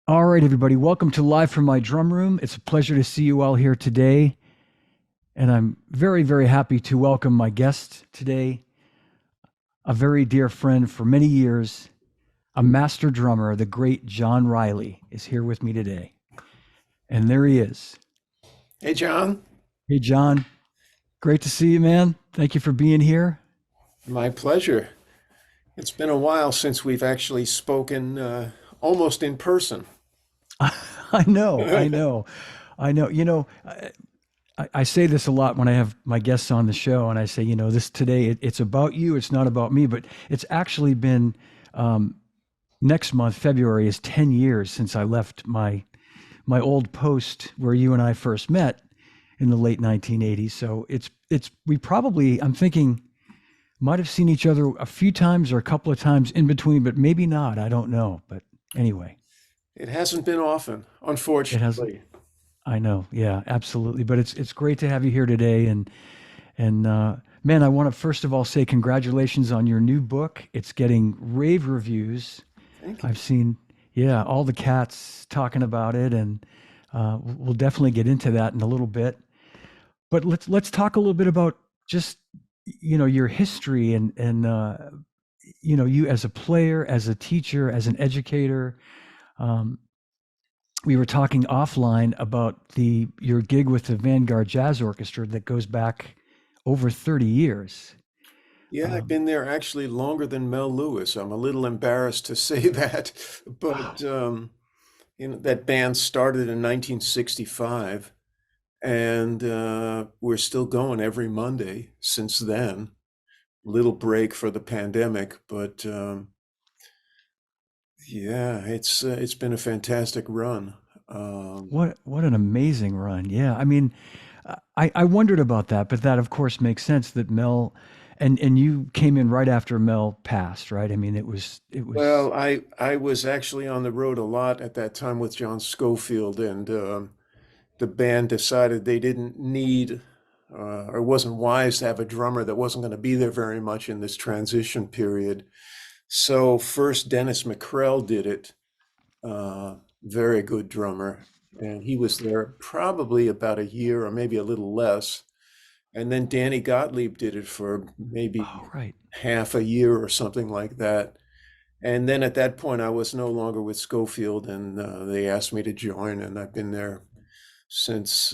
All right, everybody, welcome to Live from My Drum Room. It's a pleasure to see you all here today. And I'm very, very happy to welcome my guest today, a very dear friend for many years, a master drummer, the great John Riley, is here with me today. And there he is. Hey, John. Hey, John, great to see you, man. Thank you for being here. My pleasure. It's been a while since we've actually spoken almost in person. I know, I know, I know. I say this a lot when I have my guests on the show, and I say, this today, it's about you. It's not about me, but it's actually been um, next month, February, is 10 years since I left my old post where you and I first met in the late 1980s. So we probably, I'm thinking, might have seen each other a few times or a couple of times in between, but maybe not. I don't know. But anyway, It hasn't been often, it has. unfortunately. I know. Yeah, absolutely. But it's great to have you here today. And man, I want to first of all say congratulations on your new book. It's getting rave reviews. Thank you. I've seen, yeah, all the cats talking about it, and we'll definitely get into that in a little bit. But let's talk a little bit about just your history and you as a player, as a teacher, as an educator. Um, we were talking offline about the your gig with the Vanguard Jazz Orchestra that goes back over 30 years. Yeah, I've Um, been there actually longer than Mel Lewis. I'm a little embarrassed to say that, but wow. that band started in 1965, and we're still going every Monday since then. Little break for the pandemic, but yeah, it's been a fantastic run. Um, What an amazing run. Yeah. I mean, I wondered about that, but that of course makes sense that Mel and you came in right after Mel passed, right? I mean, it was well, I was actually on the road a lot at that time with John Schofield, and the band decided they didn't need or it wasn't wise to have a drummer that wasn't going to be there very much in this transition period. So first Dennis McCrell did it, very good drummer, and he was there probably about a year or maybe a little less. And then Danny Gottlieb did it for maybe oh right. half a year or something like that. And then at that point, I was no longer with Schofield, and they asked me to join, and I've been there since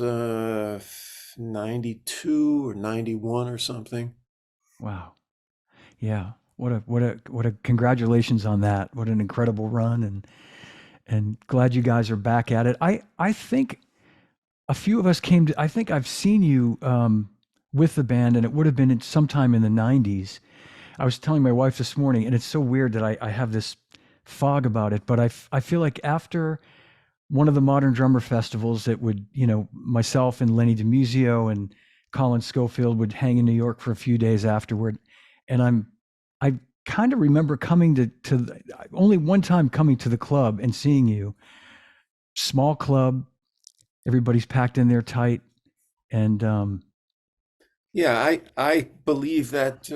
92 or 91 or something. Wow. Yeah. What a congratulations on that. What an incredible run and glad you guys are back at it. I think a few of us came to I think I've seen you with the band and it would have been sometime in the 90s. I was telling my wife this morning, and it's so weird that I have this fog about it, but I feel like after one of the Modern Drummer festivals that would, myself and Lenny DiMuzio and Colin Schofield would hang in New York for a few days afterward. And I kind of remember coming only one time coming to the club and seeing you. Small club, everybody's packed in there tight. And Yeah, I believe that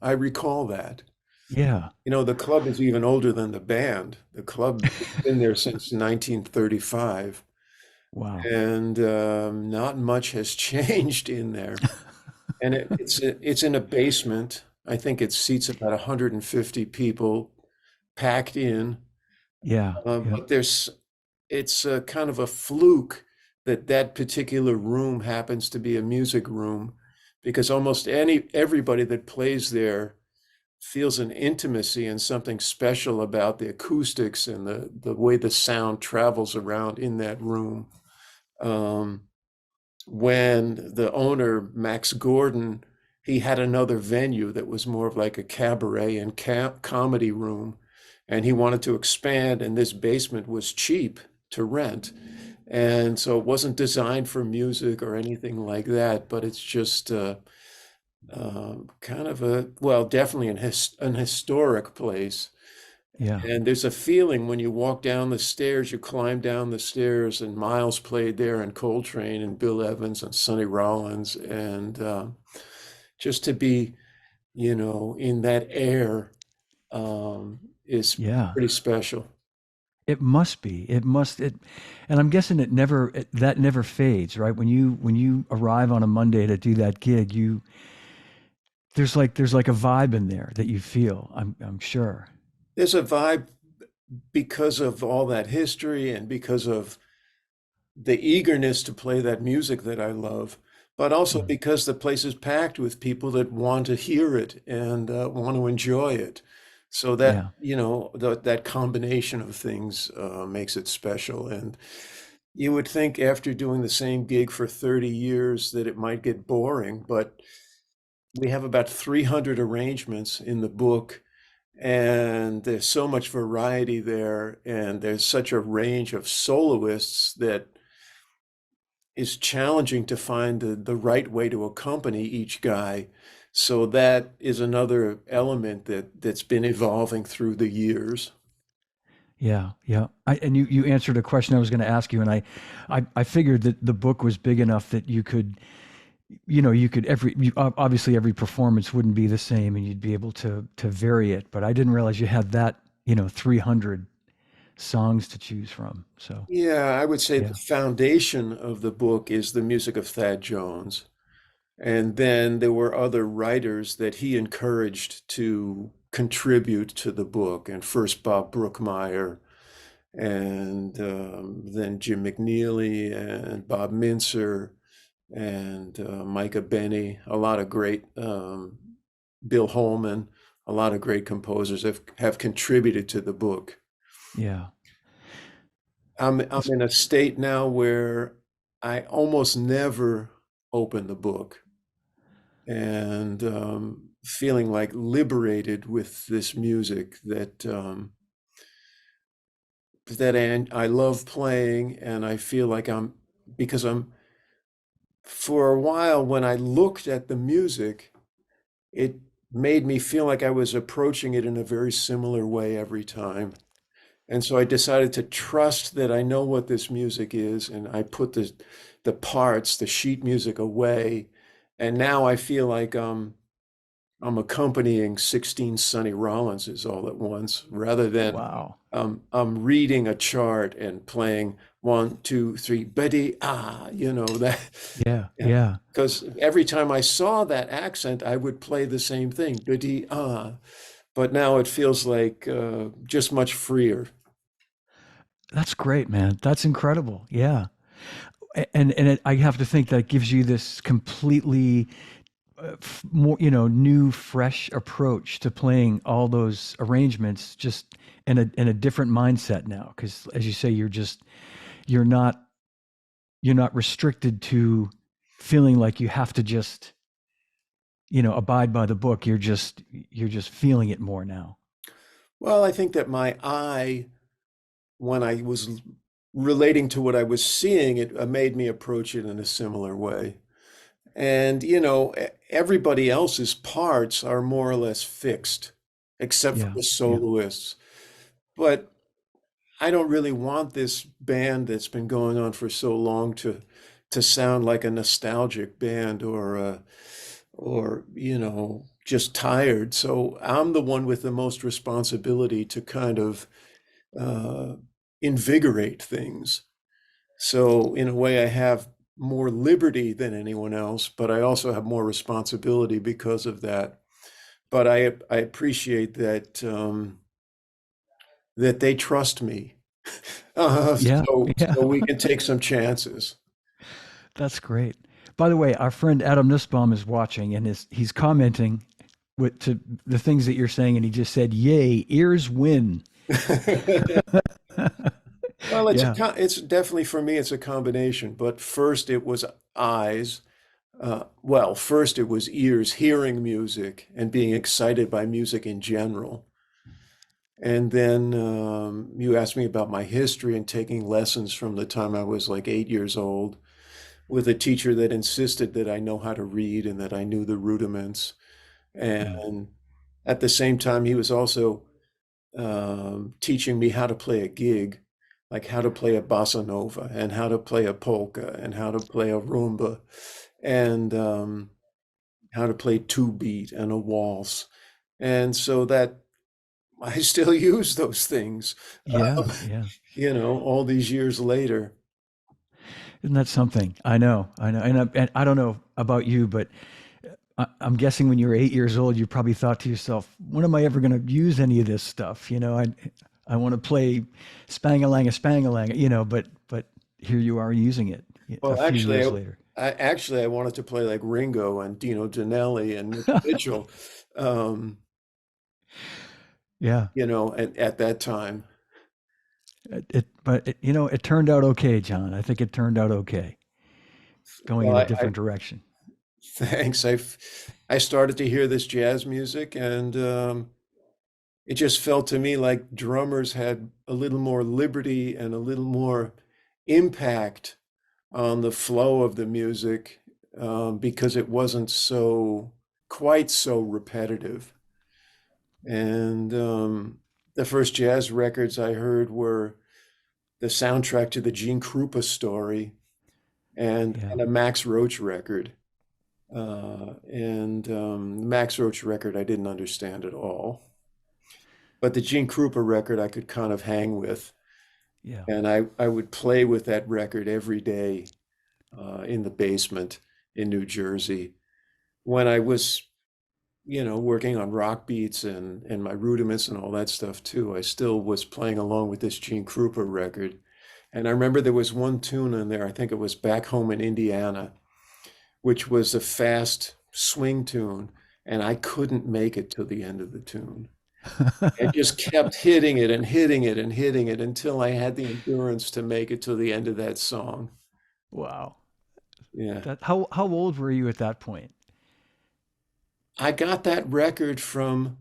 I recall that. yeah, You know, the club is even older than the band. The club has been there since 1935, wow. and not much has changed in there. And it's in a basement. I think it seats about 150 people packed in. Yeah, yeah, But it's a kind of a fluke that that particular room happens to be a music room, because almost everybody that plays there feels an intimacy and something special about the acoustics and the way the sound travels around in that room. Um, when the owner, Max Gordon, he had another venue that was more of like a cabaret and comedy room, and he wanted to expand, and this basement was cheap to rent. And so it wasn't designed for music or anything like that, but it's just kind of well, definitely an historic place. yeah. And there's a feeling when you walk down the stairs, you climb down the stairs, and Miles played there, and Coltrane, and Bill Evans, and Sonny Rollins, and just to be, in that air is Yeah. pretty special. It must be. It must. And I'm guessing that never fades, right? When you arrive on a Monday to do that gig, there's like a vibe in there that you feel. I'm sure. There's a vibe because of all that history and because of the eagerness to play that music that I love, but also Mm. because the place is packed with people that want to hear it and want to enjoy it. So that, Yeah. that combination of things makes it special. And you would think after doing the same gig for 30 years that it might get boring, but we have about 300 arrangements in the book, and there's so much variety there, and there's such a range of soloists that is challenging to find the right way to accompany each guy. So that is another element that's been evolving through the years. Yeah, yeah. And you answered a question I was going to ask you, and I figured that the book was big enough that you could obviously every performance wouldn't be the same, and you'd be able to vary it. But I didn't realize you had that 300 songs to choose from. So Yeah, I would say the yeah, foundation of the book is the music of Thad Jones. And then there were other writers that he encouraged to contribute to the book. And first Bob Brookmeyer, and then Jim McNeely and Bob Mintzer and Micah Benny, a lot of great, Bill Holman, a lot of great composers have contributed to the book. yeah. I'm That's in a state now where I almost never open the book, and feeling like liberated with this music that I love playing, and I feel like because for a while when I looked at the music, it made me feel like I was approaching it in a very similar way every time. And so I decided to trust that I know what this music is, and I put the parts, the sheet music away. And now I feel like I'm accompanying 16 Sonny Rollinses all at once, rather than wow. I'm reading a chart and playing one, two, three, Betty, that. Yeah, Yeah. yeah. Because every time I saw that accent, I would play the same thing, Betty, but now it feels like just much freer. That's great, man. That's incredible. Yeah. I have to think that gives you this completely more new fresh approach to playing all those arrangements just in a different mindset now, because as you say you're not you're not restricted to feeling like you have to just abide by the book. You're just feeling it more now. Well, I think that my eye, when I was relating to what I was seeing, it made me approach it in a similar way. And, everybody else's parts are more or less fixed, except for Yeah, the yeah. soloists. But I don't really want this band that's been going on for so long to sound like a nostalgic band, or just tired. So I'm the one with the most responsibility to kind of uh, invigorate things. So in a way, I have more liberty than anyone else, but I also have more responsibility because of that. But I appreciate that they trust me, Yeah, yeah. so we can take some chances. That's great. By the way, our friend Adam Nussbaum is watching, and he's commenting to the things that you're saying, and he just said, "Yay, ears win." Well, Yeah. it's definitely, for me, it's a combination. But first it was eyes. Well, first it was ears, hearing music and being excited by music in general. And then you asked me about my history and taking lessons from the time I was like 8 years old, with a teacher that insisted that I know how to read and that I knew the rudiments. Mm, And at the same time, he was also teaching me how to play a gig, like how to play a bossa nova and how to play a polka and how to play a rumba, and how to play two beat and a waltz. And so that I still use those things, Yeah, yeah. all these years later. Isn't that something? I know. And I don't know about you, but I'm guessing when you were 8 years old, you probably thought to yourself, when am I ever going to use any of this stuff? I want to play Spangalanga, but here you are using it a Well, few actually, years I, later. I wanted to play like Ringo and Dino Danelli and Mitch Mitchell, um, Yeah. at that time. It turned out okay, John. I think it turned out okay, going Well, in a different direction. thanks. I started to hear this jazz music, and it just felt to me like drummers had a little more liberty and a little more impact on the flow of the music, because it wasn't quite so repetitive. And the first jazz records I heard were the soundtrack to the Gene Krupa story Yeah. and a Max Roach record. And the Max Roach record I didn't understand at all. But the Gene Krupa record I could kind of hang with. Yeah. And I would play with that record every day in the basement in New Jersey. When I was, working on rock beats and my rudiments and all that stuff too, I still was playing along with this Gene Krupa record. And I remember there was one tune in there, I think it was Back Home in Indiana, which was a fast swing tune. And I couldn't make it to the end of the tune. I just kept hitting it and hitting it and hitting it until I had the endurance to make it to the end of that song. Wow. Yeah. How old were you at that point? I got that record from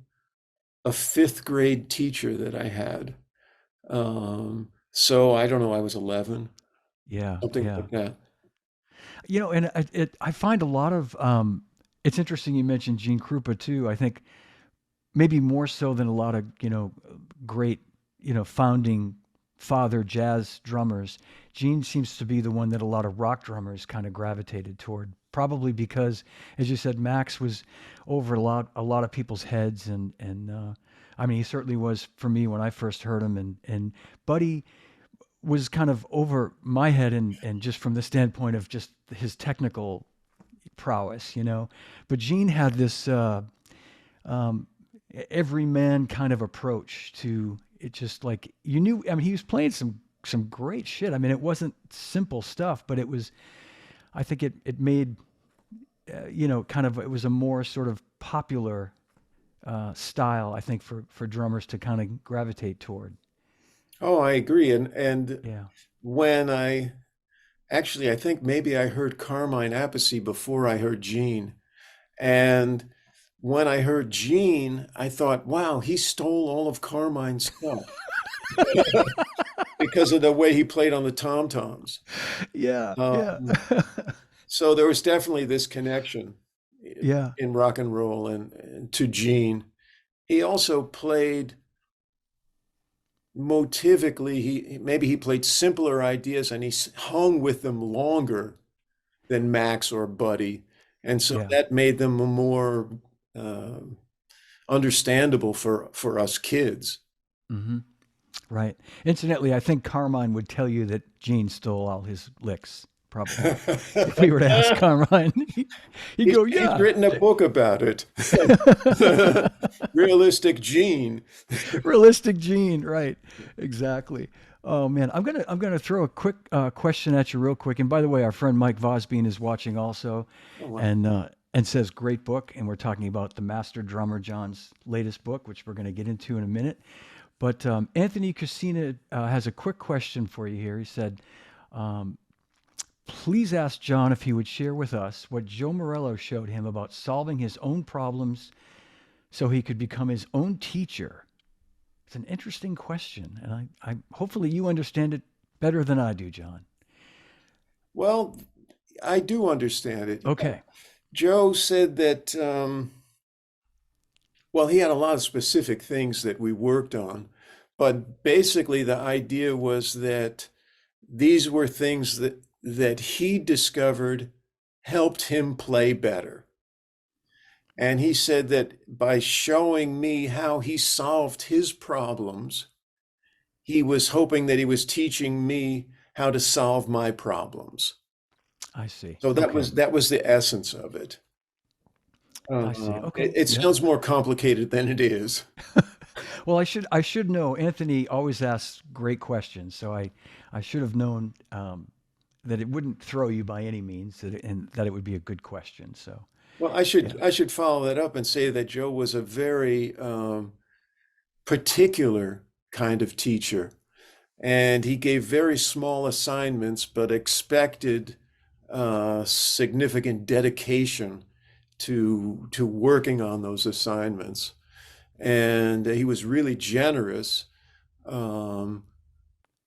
a fifth grade teacher that I had. So I don't know, I was 11, Yeah, something yeah. like that. And I find a lot of it's interesting you mentioned Gene Krupa too. I think maybe more so than a lot of great founding father jazz drummers. Gene seems to be the one that a lot of rock drummers kind of gravitated toward. Probably because, as you said, Max was over a lot of people's heads, and I mean he certainly was for me when I first heard him, and Buddy was kind of over my head, and just from the standpoint of just his technical prowess. But Gene had this um, every man kind of approach to it. Just like you knew, I mean, he was playing some great shit. I mean, it wasn't simple stuff, but it was. I think it made kind of it was a more sort of popular style. I think for drummers to kind of gravitate toward. Oh, I agree. And Yeah. when I think maybe I heard Carmine Appice before I heard Gene. And when I heard Gene, I thought, wow, he stole all of Carmine's stuff because of the way he played on the tom-toms. Yeah. Yeah. Um, so there was definitely this connection Yeah. in rock and roll and to Gene. He also played motivically, maybe he played simpler ideas and he hung with them longer than Max or Buddy. And so Yeah. that made them more uh, understandable for us kids. Hmm. Right. Incidentally, I think Carmine would tell you that Gene stole all his licks. Probably, if we were to ask Carmine, he'd go, He's "Yeah." written a book about it. Realistic Gene. Realistic Gene, right? Exactly. Oh man, I'm gonna throw a quick question at you real quick. And by the way, our friend Mike Vosbean is watching also, Oh, wow. and says great book. And we're talking about the master drummer John's latest book, which we're going to get into in a minute. But Anthony Casina has a quick question for you here. He said, um, "Please ask John if he would share with us what Joe Morello showed him about solving his own problems so he could become his own teacher." It's an interesting question, and I hopefully you understand it better than I do, John. Well, I do understand it. Okay. Joe said that, well, he had a lot of specific things that we worked on, but basically the idea was that these were things that he discovered helped him play better. And he said that by showing me how he solved his problems, he was hoping that he was teaching me how to solve my problems. I see. So Okay. that was the essence of it. I see. Okay. It Yeah. sounds more complicated than it is. Well, I should know. Anthony always asks great questions, so I should have known that it wouldn't throw you by any means, and that it would be a good question. So Well, yeah. I should follow that up and say that Joe was a very particular kind of teacher, and he gave very small assignments, but expected significant dedication to working on those assignments. And he was really generous. Um,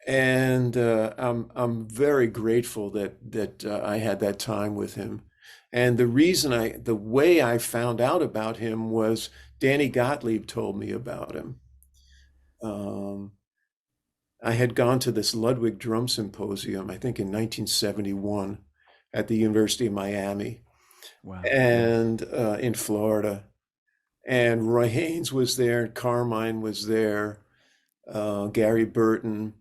and I'm very grateful that I had that time with him. And the way I found out about him was Danny Gottlieb told me about him. Um, I had gone to this Ludwig Drum Symposium, I think in 1971, at the University of Miami Wow. Yeah. and in Florida. And Roy Haynes was there, Carmine was there, Gary Burton,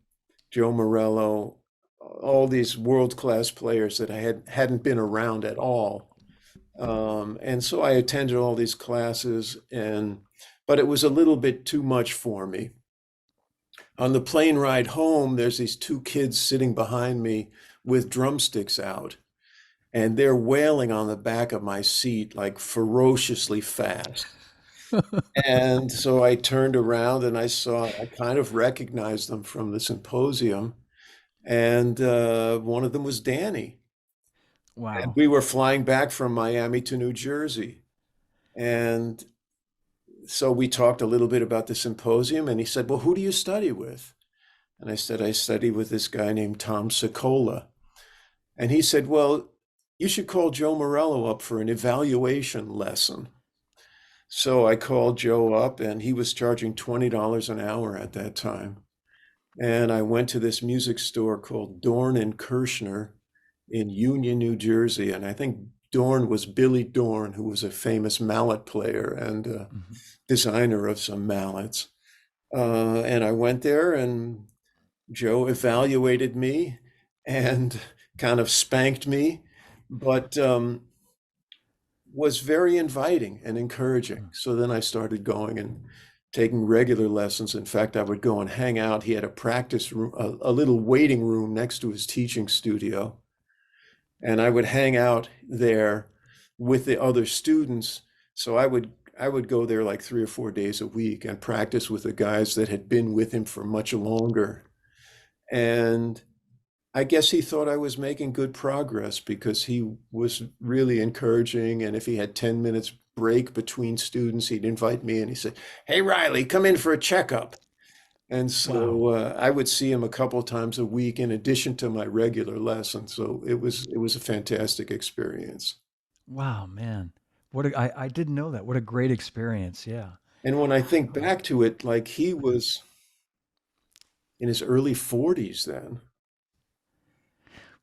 Joe Morello, all these world-class players that hadn't been around at all. And so I attended all these classes, but it was a little bit too much for me. On the plane ride home, there's these two kids sitting behind me with drumsticks out, and they're wailing on the back of my seat like ferociously fast. And so I turned around and I kind of recognized them from the symposium. And one of them was Danny. And Wow. we were flying back from Miami to New Jersey. And so we talked a little bit about the symposium. And he said, "Well, who do you study with?" And I said, "I study with this guy named Tom Secola." And he said, "Well, you should call Joe Morello up for an evaluation lesson." So I called Joe up, and he was charging $20 an hour at that time. And I went to this music store called Dorn and Kirshner in Union, New Jersey. And I think Dorn was Billy Dorn, who was a famous mallet player and Mhm. designer of some mallets. And I went there, and Joe evaluated me and kind of spanked me, but was very inviting and encouraging. Mm. So then I started going and taking regular lessons. In fact, I would go and hang out. He had a practice room, a little waiting room next to his teaching studio. And I would hang out there with the other students. So I would go there like 3 or 4 days a week and practice with the guys that had been with him for much longer. And I guess he thought I was making good progress because he was really encouraging. And if he had 10 minutes break between students, he'd invite me and he said, "Hey, Riley, come in for a checkup." And Wow. so I would see him a couple times a week in addition to my regular lesson. So it was a fantastic experience. Wow, man. I didn't know that. What a great experience. Yeah. And when I think Oh, back to it, like he was in his early 40s then.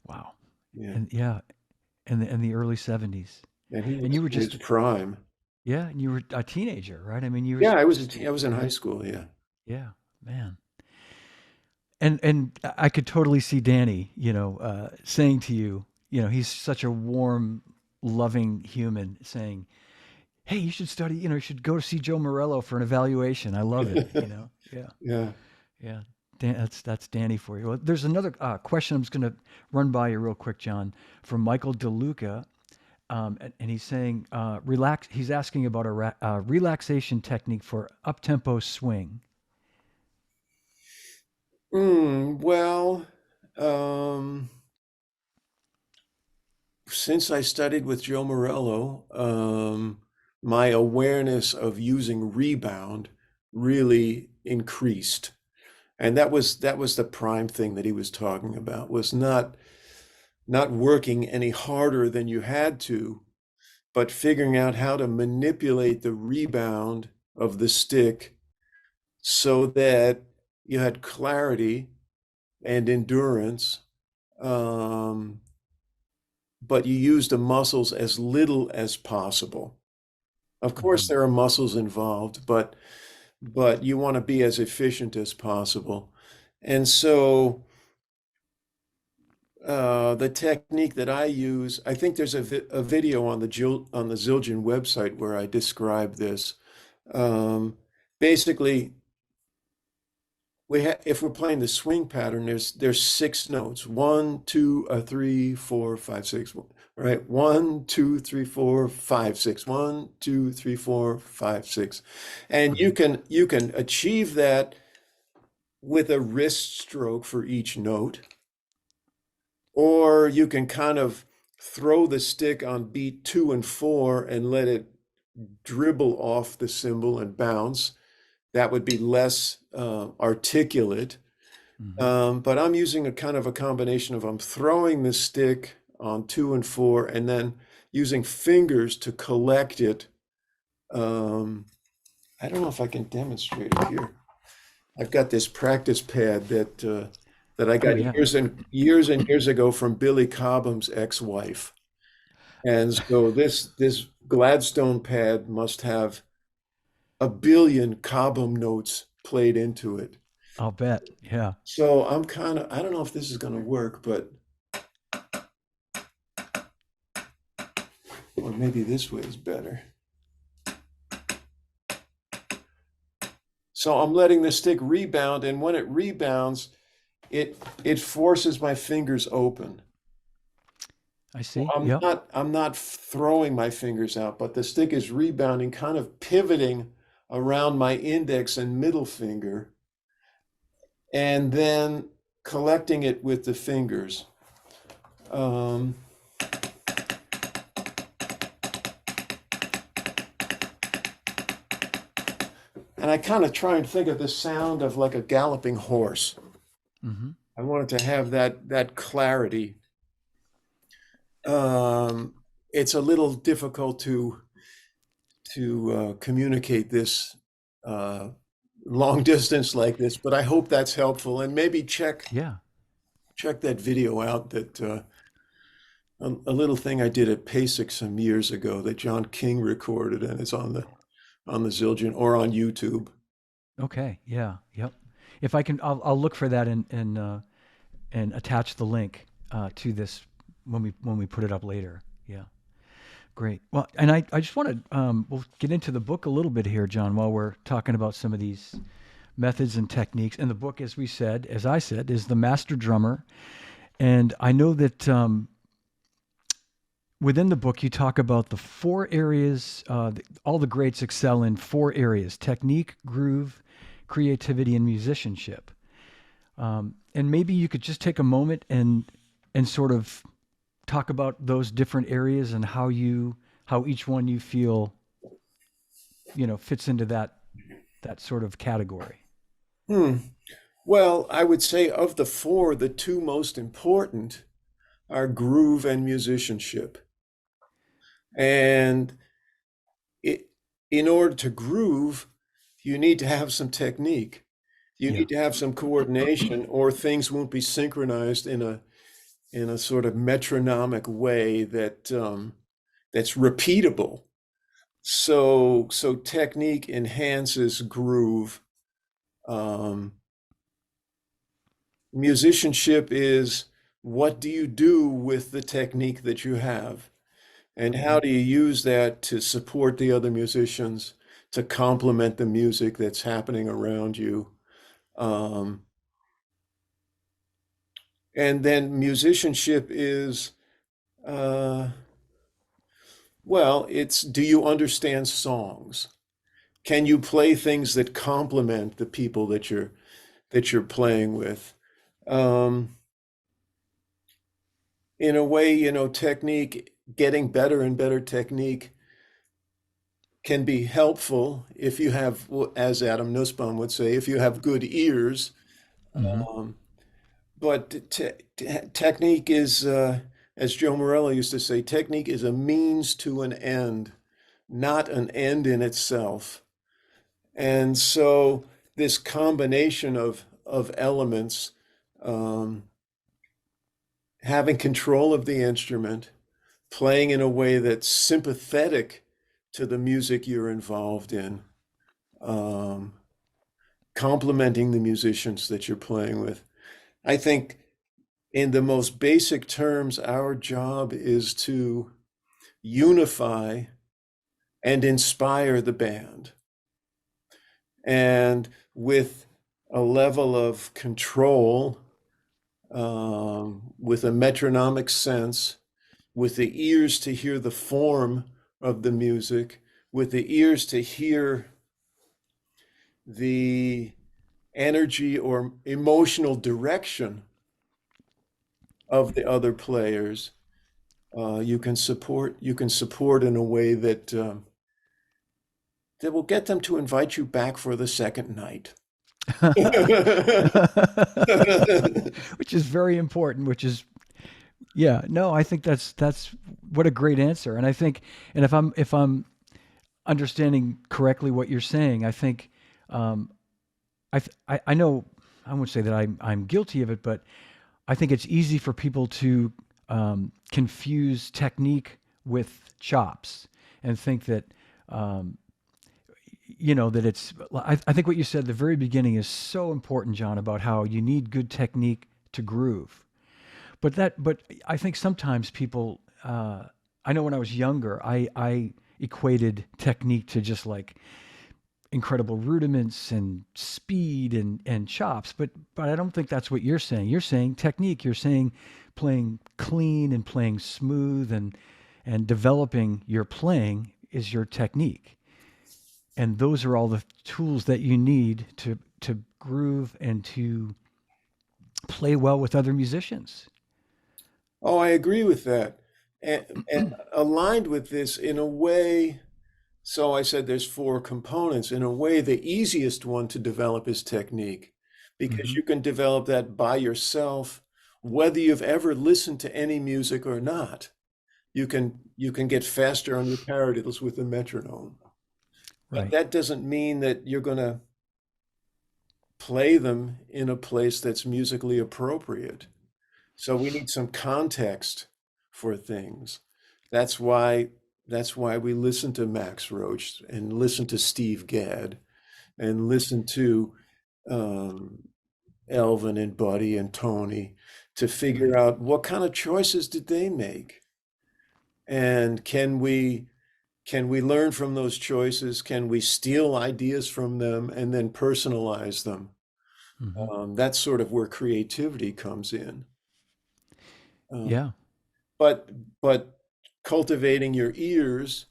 wow. Yeah. And yeah, in the early 70s. And he And you was were in his just prime. yeah, and you were a teenager, right? I mean, you were Yeah, just I was in high yeah, school. Yeah. yeah, man. And I could totally see Danny, saying to you, he's such a warm, loving human saying, "Hey, you should study, you should go to see Joe Morello for an evaluation. I love it." Yeah. Yeah. Yeah. That's Danny for you. Well, there's another question I'm just going to run by you real quick, John, from Michael DeLuca. And he's saying, relax. He's asking about a relaxation technique for up-tempo swing. Well, um, since I studied with Joe Morello, my awareness of using rebound really increased. And that was the prime thing that he was talking about was not working any harder than you had to, but figuring out how to manipulate the rebound of the stick so that you had clarity and endurance, but you used the muscles as little as possible. Of course, Hmm. there are muscles involved, but you want to be as efficient as possible. And so the technique that I use, I think there's a video on the Zildjian website where I describe this. Um, basically, if we're playing the swing pattern, there's six notes. One, two, three, four, five, six. Right? One, two, three, four, five, six. One, two, three, four, five, six. And Hmm. you can achieve that with a wrist stroke for each note, or you can kind of throw the stick on beat 2 and 4 and let it dribble off the cymbal and bounce. That would be less articulate. Hmm. But I'm using a kind of a combination of I'm throwing the stick on 2 and 4 and then using fingers to collect it. Um, I don't know if I can demonstrate it here. I've got this practice pad that I Oh got yeah. and years ago from Billy Cobham's ex-wife. And so this Gladstone pad must have a billion Cobham notes played into it. I'll bet. Yeah. So I'm kind of, I don't know if this is going to work, but or maybe this way is better. So I'm letting the stick rebound, and when it rebounds, it forces my fingers open. I see. Yep. I'm not throwing my fingers out, but the stick is rebounding, kind of pivoting around my index and middle finger, and then collecting it with the fingers. Um, and I kind of try and think of the sound of like a galloping horse. Hmm. I wanted to have that clarity. Um, it's a little difficult to communicate this uh, long distance like this, but I hope that's helpful. And maybe Yeah. check that video out. That a little thing I did at PASIC some years ago that John King recorded, and it's on the Zildjian or on YouTube. Okay. Yeah. Yep. If I can, I'll look for that and attach the link to this when we put it up later. Yeah. Great. Well, and I just want to we'll get into the book a little bit here, John, while we're talking about some of these methods and techniques. And the book, as we said, as I said, is The Master Drummer. And I know that within the book, you talk about the four areas, all the greats excel in four areas: technique, groove, creativity, and musicianship. And maybe you could just take a moment and sort of talk about those different areas and how each one you feel fits into that sort of category. Hmm. Well, I would say of the four, the two most important are groove and musicianship. And it, in order to groove, you need to have some technique. You Yeah. need to have some coordination, or things won't be synchronized in a sort of metronomic way that's repeatable. So technique enhances groove. Um, Musicianship is what do you do with the technique that you have? And Hmm. how do you use that to support the other musicians, to complement the music that's happening around you? Um, and then musicianship is, uh, well, it's do you understand songs? Can you play things that complement the people that you're playing with? Um, in a way, technique, getting better and better technique can be helpful if you have, well, as Adam Nussbaum would say, if you have good ears. Hmm. Um, but technique is, as Joe Morello used to say, technique is a means to an end, not an end in itself. And so this combination of elements, um, having control of the instrument, playing in a way that's sympathetic to the music you're involved in, um, complimenting the musicians that you're playing with. I think in the most basic terms, our job is to unify and inspire the band. And with a level of control, with a metronomic sense, with the ears to hear the form of the music, with the ears to hear the energy or emotional direction of the other players, you can support in a way that will get them to invite you back for the second night. Which is very important, which is yeah, no, I think that's what a great answer. And I think and if I'm understanding correctly what you're saying, I think um I know I won't say that I'm guilty of it, but I think it's easy for people to confuse technique with chops and think that um, that it's. I think what you said at the very beginning is so important, John, about how you need good technique to groove. But I think sometimes people. I know when I was younger, I equated technique to just like incredible rudiments and speed and chops, but I don't think that's what you're saying. You're saying technique. You're saying playing clean and playing smooth and developing your playing is your technique. And those are all the tools that you need to groove and to play well with other musicians. Oh, I agree with that. And aligned with this in a way, so I said there's four components. In a way, the easiest one to develop is technique, because Hmm. you can develop that by yourself, whether you've ever listened to any music or not. You can get faster on your paradiddles with a metronome. But Right. that doesn't mean that you're going to play them in a place that's musically appropriate. So we need some context for things. That's why that's why we listen to Max Roach and listen to Steve Gadd and listen to um, Elvin and Buddy and Tony to figure Right. out what kind of choices did they make, and can we learn from those choices? Can we steal ideas from them and then personalize them? Hmm. That's sort of where creativity comes in. Uh, Yeah. but but cultivating your ears,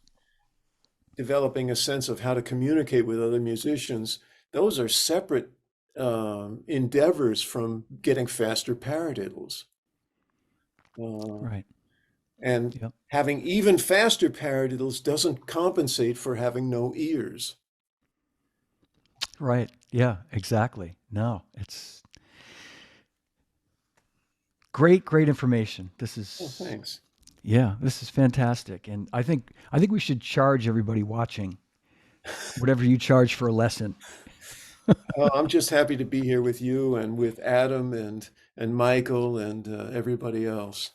developing a sense of how to communicate with other musicians, those are separate endeavors from getting faster paradiddles. Uh, Right. and Yep. having even faster paradiddles doesn't compensate for having no ears. Right. Yeah. Exactly. No, it's great information. This Oh, is thanks. Yeah, this is fantastic, and I think we should charge everybody watching whatever you charge for a lesson. I'm just happy to be here with you and with Adam and Michael and everybody else.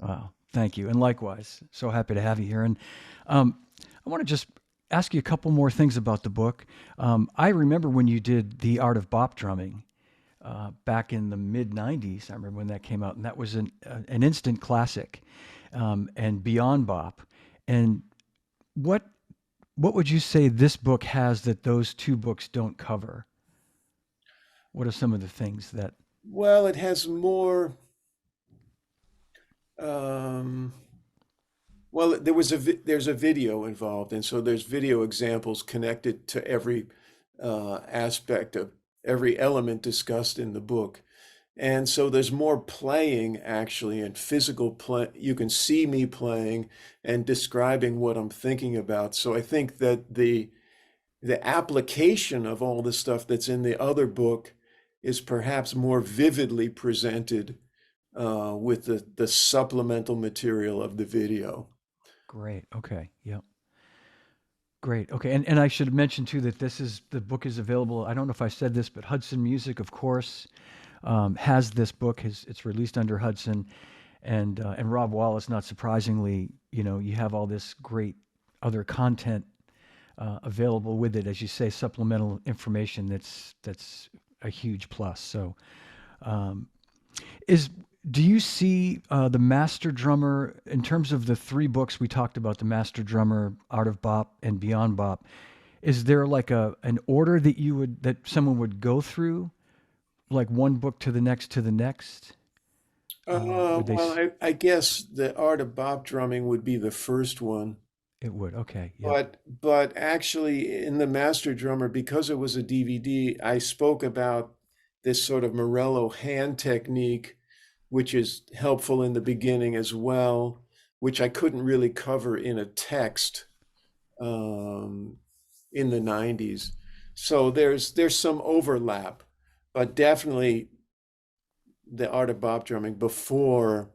Wow, thank you, and likewise, so happy to have you here. And um, I want to just ask you a couple more things about the book. I remember when you did the Art of Bop Drumming back in the mid '90s. I remember when that came out, and that was an instant classic. And Beyond Bop, and what what would you say this book has that those two books don't cover? What are some of the things that? Well, it has more. Um, well, there's a video involved, and so there's video examples connected to every aspect of every element discussed in the book. And so there's more playing actually and physical play. You can see me playing and describing what I'm thinking about. So I think that the application of all the stuff that's in the other book is perhaps more vividly presented with the supplemental material of the video. Great. Okay. Yep. Great. Okay. And I should mention too that the book is available. I don't know if I said this, but Hudson Music, of course, has this book. It's released under Hudson, and Rob Wallace. Not surprisingly, you have all this great other content available with it, as you say, supplemental information. That's a huge plus. So, um, is do you see the Master Drummer in terms of the three books we talked about, the Master Drummer, Art of Bop, and Beyond Bop? Is there like a an order that you would that someone would go through, like one book to the next? Would they? Well, I guess the art of bop drumming would be the first one. It would. Okay. Yep. But actually, in the Master Drummer, because it was a DVD, I spoke about this sort of Morello hand technique, which is helpful in the beginning as well, which I couldn't really cover in a text um, in the 90s. So there's some overlap, but definitely the art of bop drumming before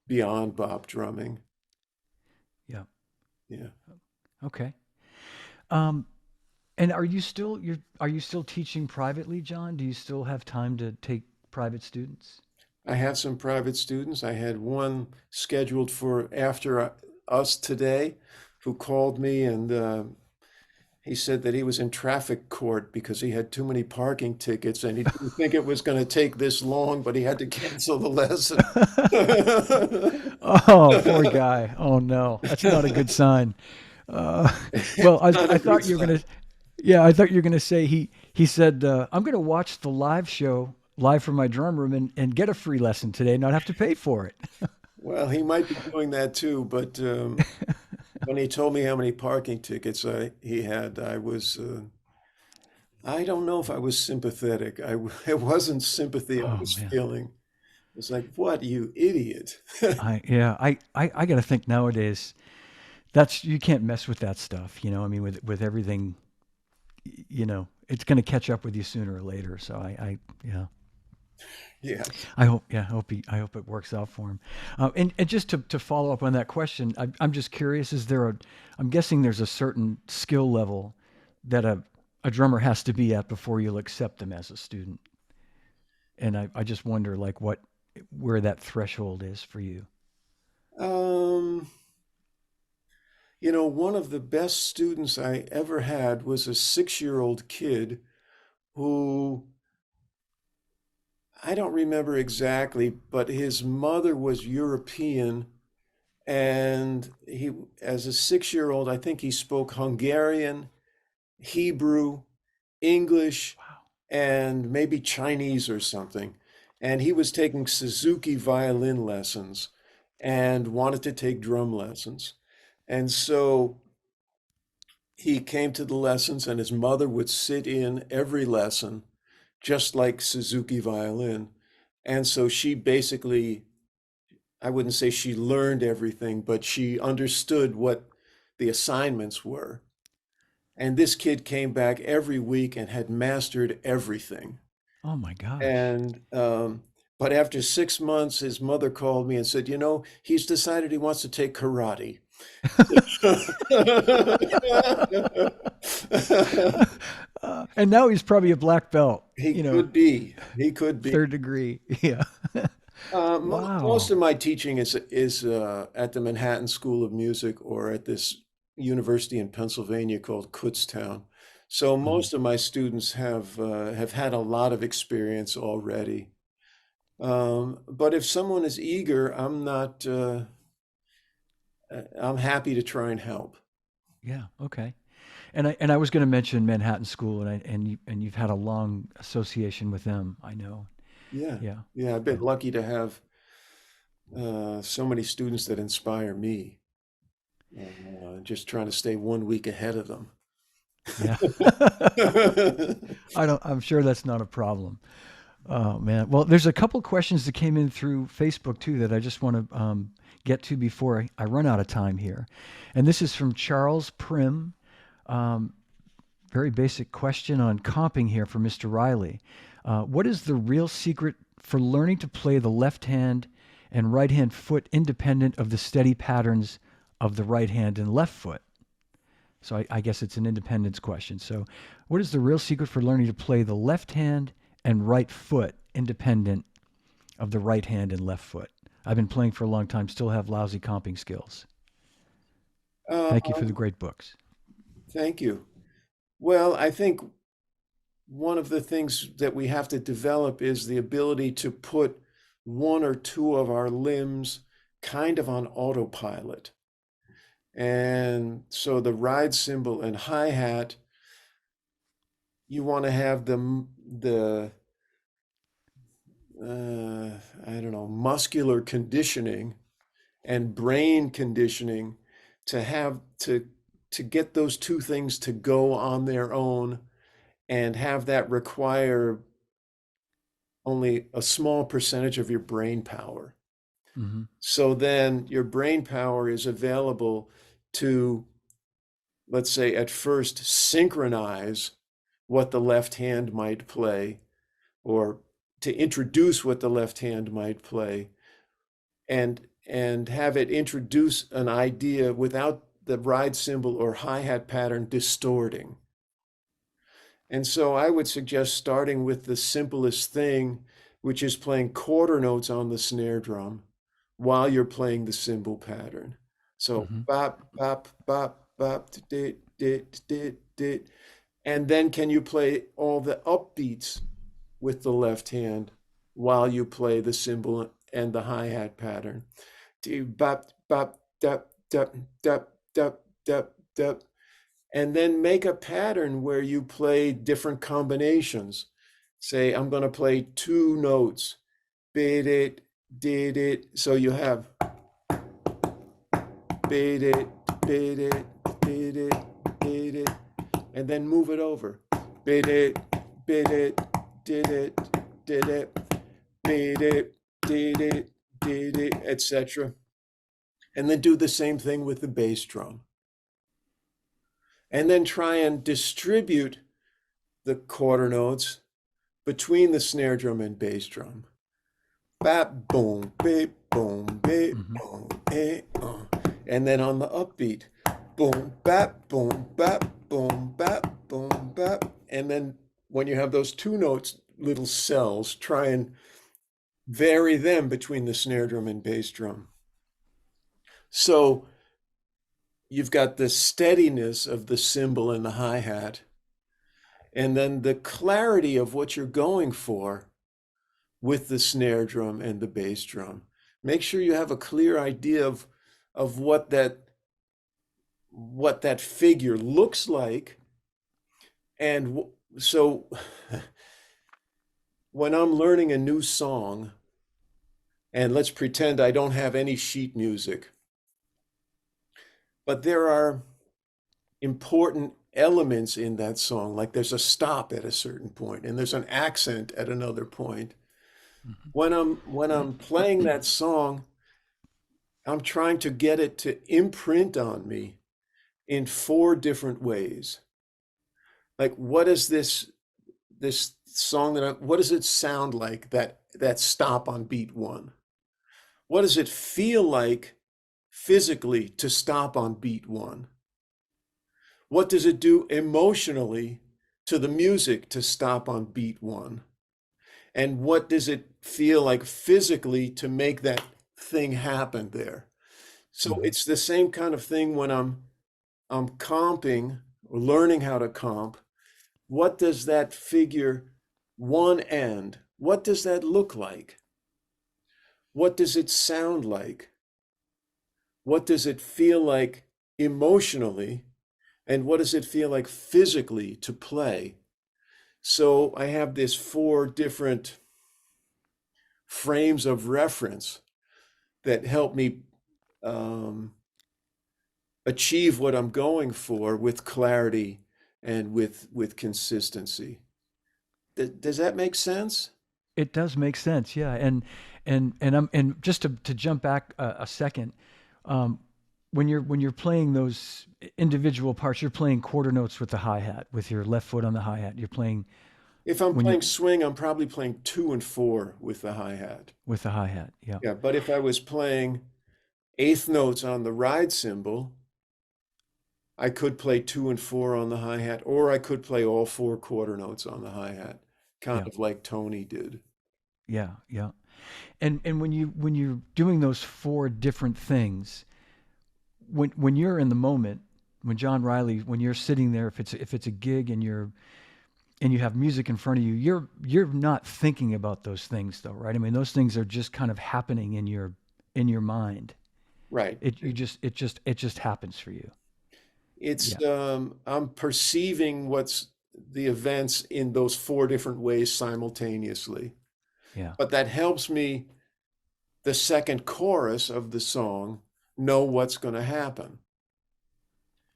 beyond bop drumming. Yeah. Yeah. Okay. Um, and are you still teaching privately, John? Do you still have time to take private students? I have some private students. I had one scheduled for after us today who called me and he said that he was in traffic court because he had too many parking tickets and he didn't think it was going to take this long, but he had to cancel the lesson. Oh, poor guy. Oh no, that's not a good sign. Uh, well, Not a I good thought you were sign. gonna, yeah, I thought you were gonna say he said I'm gonna watch the live show live from my drum room and get a free lesson today, not have to pay for it. Well, he might be doing that too, but when he told me how many parking tickets he had, I don't know if I was sympathetic. It wasn't sympathy I Oh was man, feeling. It's like, what, you idiot. I got to think nowadays that's you can't mess with that stuff. I mean, with everything, it's gonna catch up with you sooner or later. So yeah. Yes. I hope it works out for him. And just to follow up on that question, I'm just curious: I'm guessing there's a certain skill level that a drummer has to be at before you'll accept them as a student. And I just wonder, like, where that threshold is for you. Um, one of the best students I ever had was a 6-year-old kid who I don't remember exactly, but his mother was European, and as a 6-year-old, I think he spoke Hungarian, Hebrew, English, Wow. and maybe Chinese or something. And he was taking Suzuki violin lessons and wanted to take drum lessons. And so he came to the lessons, and his mother would sit in every lesson, just like Suzuki violin. And so she basically, I wouldn't say she learned everything, but she understood what the assignments were. And this kid came back every week and had mastered everything. Oh my gosh. And but after 6 months, his mother called me and said, he's decided he wants to take karate. And now he's probably a black belt. He could be. He could be. Third degree. Yeah. Most Wow. of my teaching is at the Manhattan School of Music or at this university in Pennsylvania called Kutztown. So Uh-huh. most of my students have had a lot of experience already. But if someone is eager, I'm happy to try and help. Yeah. Okay. And I was going to mention Manhattan School, and you've had a long association with them. I know. Yeah, Yeah. yeah, I've been Yeah. lucky to have so many students that inspire me. Just trying to stay 1 week ahead of them. Yeah. I'm sure that's not a problem. Oh man. Well, there's a couple questions that came in through Facebook too that I just want to get to before I run out of time here. And this is from Charles Prim. Um, Very basic question on comping here for Mr. Riley. What is the real secret for learning to play the left hand and right hand foot independent of the steady patterns of the right hand and left foot? So I guess it's an independence question. So, what is the real secret for learning to play the left hand and right foot independent of the right hand and left foot? I've been playing for a long time, still have lousy comping skills. Uh, Thank you for the great books. Thank you. Well, I think one of the things that we have to develop is the ability to put one or two of our limbs kind of on autopilot. And so the ride cymbal and hi-hat, you want to have the I don't know, muscular conditioning and brain conditioning to have to get those two things to go on their own and have that require only a small percentage of your brain power. Hmm. So then your brain power is available to, let's say, at first synchronize what the left hand might play, or to introduce what the left hand might play, and have it introduce an idea without the ride cymbal or hi-hat pattern distorting. And so I would suggest starting with the simplest thing, which is playing quarter notes on the snare drum while you're playing the cymbal pattern. So Hmm. bop, bop, bop, bop, dit, dit, dit, dit. And then can you play all the upbeats with the left hand while you play the cymbal and the hi-hat pattern? Do bop, bop, dap, dap, dap, dap, dap, dap, and then make a pattern where you play different combinations. Say, I'm going to play two notes, bid it, did it. So you have bid it, bid it, did it, did it, and then move it over. Bid it, did it, did it, bid it, did it, etc. And then do the same thing with the bass drum. And then try and distribute the quarter notes between the snare drum and bass drum. Bap, boom, beep, boom, beep, Hmm. boom, eh, and then on the upbeat, boom, bap, boom, bap, boom, bap, boom, bap. And then when you have those two notes, little cells, try and vary them between the snare drum and bass drum. So you've got the steadiness of the cymbal and the hi-hat, and then the clarity of what you're going for with the snare drum and the bass drum. Make sure you have a clear idea of what that figure looks like. And so when I'm learning a new song, and let's pretend I don't have any sheet music, but there are important elements in that song, like there's a stop at a certain point and there's an accent at another point. When I'm playing that song, I'm trying to get it to imprint on me in four different ways. Like, what is this song what does it sound like, that stop on beat one? What does it feel like physically to stop on beat one? What does it do emotionally to the music to stop on beat one? And what does it feel like physically to make that thing happen there? So Hmm. it's the same kind of thing when I'm comping or learning how to comp. What does that figure one end? What does that look like? What does it sound like? What does it feel like emotionally? And what does it feel like physically to play? So I have this four different frames of reference that help me um, achieve what I'm going for with clarity and with consistency. Does that make sense? It does make sense, yeah. And just to jump back a second, um, when you're playing those individual parts, you're playing quarter notes with the hi hat, with your left foot on the hi hat. You're playing If I'm when playing you swing, I'm probably playing 2 and 4 with the hi-hat. with the hi hat, yeah, Yeah, but if I was playing eighth notes on the ride cymbal, I could play 2 and 4 on the hi-hat, or I could play all four quarter notes on the hi-hat, kind yeah, of like Tony did. yeah, yeah. And when you're doing those four different things, when you're in the moment, when John Riley, when you're sitting there, if it's a gig and you have music in front of you, you're not thinking about those things though, right? I mean, those things are just kind of happening in your mind. Right. It just happens for you. It's Yeah, I'm perceiving what's the events in those four different ways simultaneously. yeah, But that helps me, the second chorus of the song, know what's going to happen.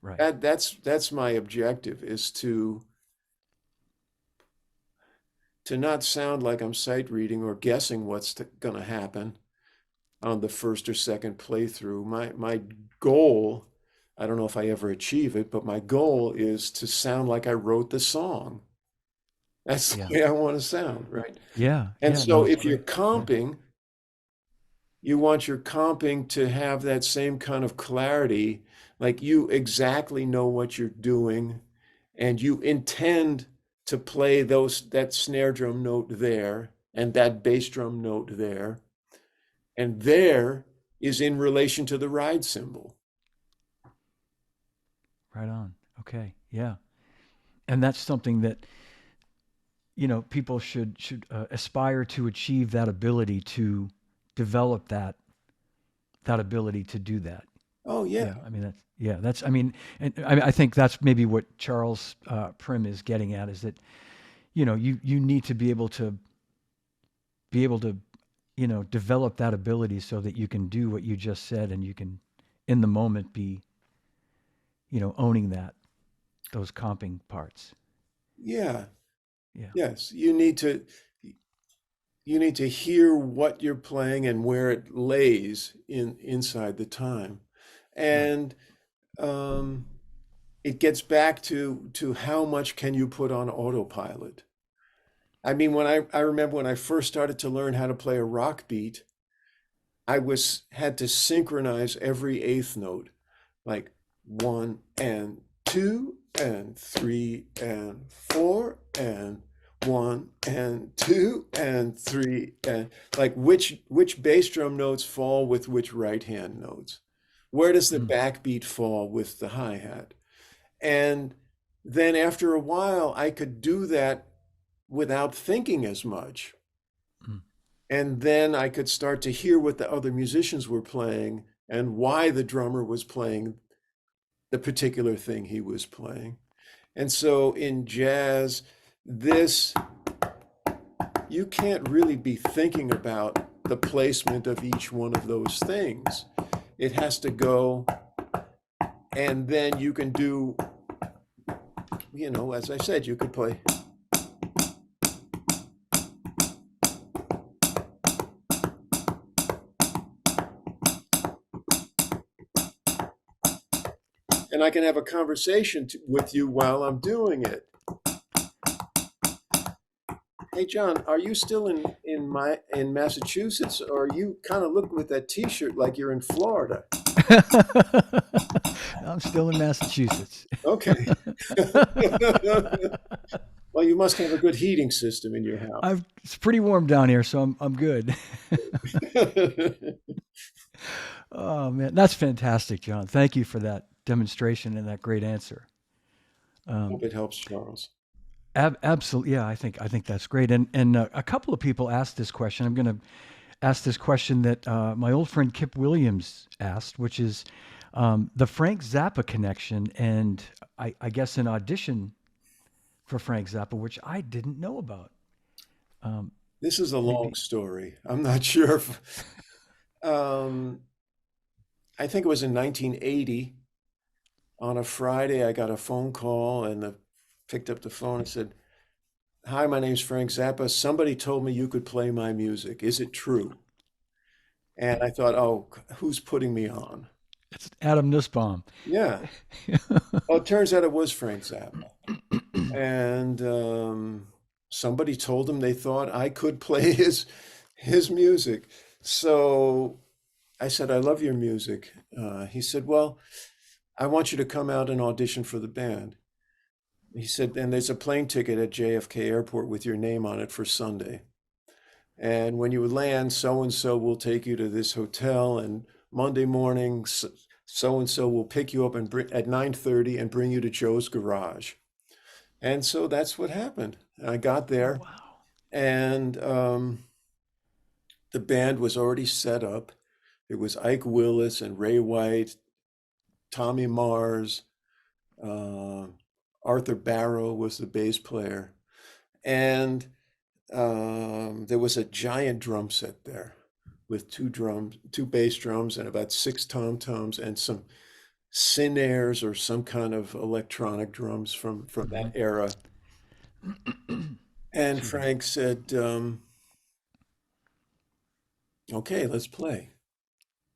right. That's my objective, is to not sound like I'm sight reading or guessing what's going to happen on the first or second playthrough. My goal, I don't know if I ever achieve it, but my goal is to sound like I wrote the song. That's the Yeah, way I want to sound, right? yeah, And yeah. No, so it's if you're great. Yeah, comping, you want your comping to have that same kind of clarity, like you exactly know what you're doing and you intend to play that snare drum note there and that bass drum note there, and there is in relation to the ride cymbal. right on. Okay, yeah, and that's something that people should aspire to achieve, that ability to develop that ability to do that. Oh yeah. Yeah, I mean that's I mean, and I think that's maybe what Charles Prim is getting at, is that you need to be able to develop that ability so that you can do what you just said, and you can in the moment be owning those comping parts. Yeah. Yeah, Yes, you need to hear what you're playing and where it lays inside the time. right. And um, it gets back to how much can you put on autopilot. I mean, I remember when I first started to learn how to play a rock beat, I was had to synchronize every eighth note, like one and two and three and four and one and two and three, and like which bass drum notes fall with which right hand notes. Where does the Mm, backbeat fall with the hi-hat? And then after a while, I could do that without thinking as much. mm, And then I could start to hear what the other musicians were playing and why the drummer was playing the particular thing he was playing. And so in jazz, this, you can't really be thinking about the placement of each one of those things. It has to go, and then you can do, as I said, you could play. And I can have a conversation with you while I'm doing it. Hey John, are you still in Massachusetts, or you kind of look with that T-shirt like you're in Florida? I'm still in Massachusetts. Okay. Well, you must have a good heating system in your house. It's pretty warm down here, so I'm good. Oh man, that's fantastic, John. Thank you for that demonstration and that great answer. Hope Um, it helps, Charles. Absolutely, yeah. I think that's great. And a couple of people asked this question. I'm going to ask this question that my old friend Kip Williams asked, which is the Frank Zappa connection, and I guess an audition for Frank Zappa, which I didn't know about. Um, This is a long maybe. story. I'm not sure if, um, I think it was in 1980. On a Friday, I got a phone call and picked up the phone and said, "Hi, my name's Frank Zappa. Somebody told me you could play my music. Is it true?" And I thought, "Oh, who's putting me on?" It's Adam Nussbaum. Yeah. Well, it turns out it was Frank Zappa. And somebody told him they thought I could play his music. So I said, "I love your music." He said, "Well, I want you to come out and audition for the band." He said, "And there's a plane ticket at JFK Airport with your name on it for Sunday. And when you land, so and so will take you to this hotel. And Monday morning, so and so will pick you up and bring at 9:30 and bring you to Joe's garage. And so that's what happened. I got Oh, there, wow. and the band was already set up. It was Ike Willis and Ray White, Tommy Mars, uh, Arthur Barrow was the bass player, and there was a giant drum set there with two drums, two bass drums, and about six tom toms and some Sinaires or some kind of electronic drums from that Hmm. era. And Excuse me. Frank said, "Okay, let's play."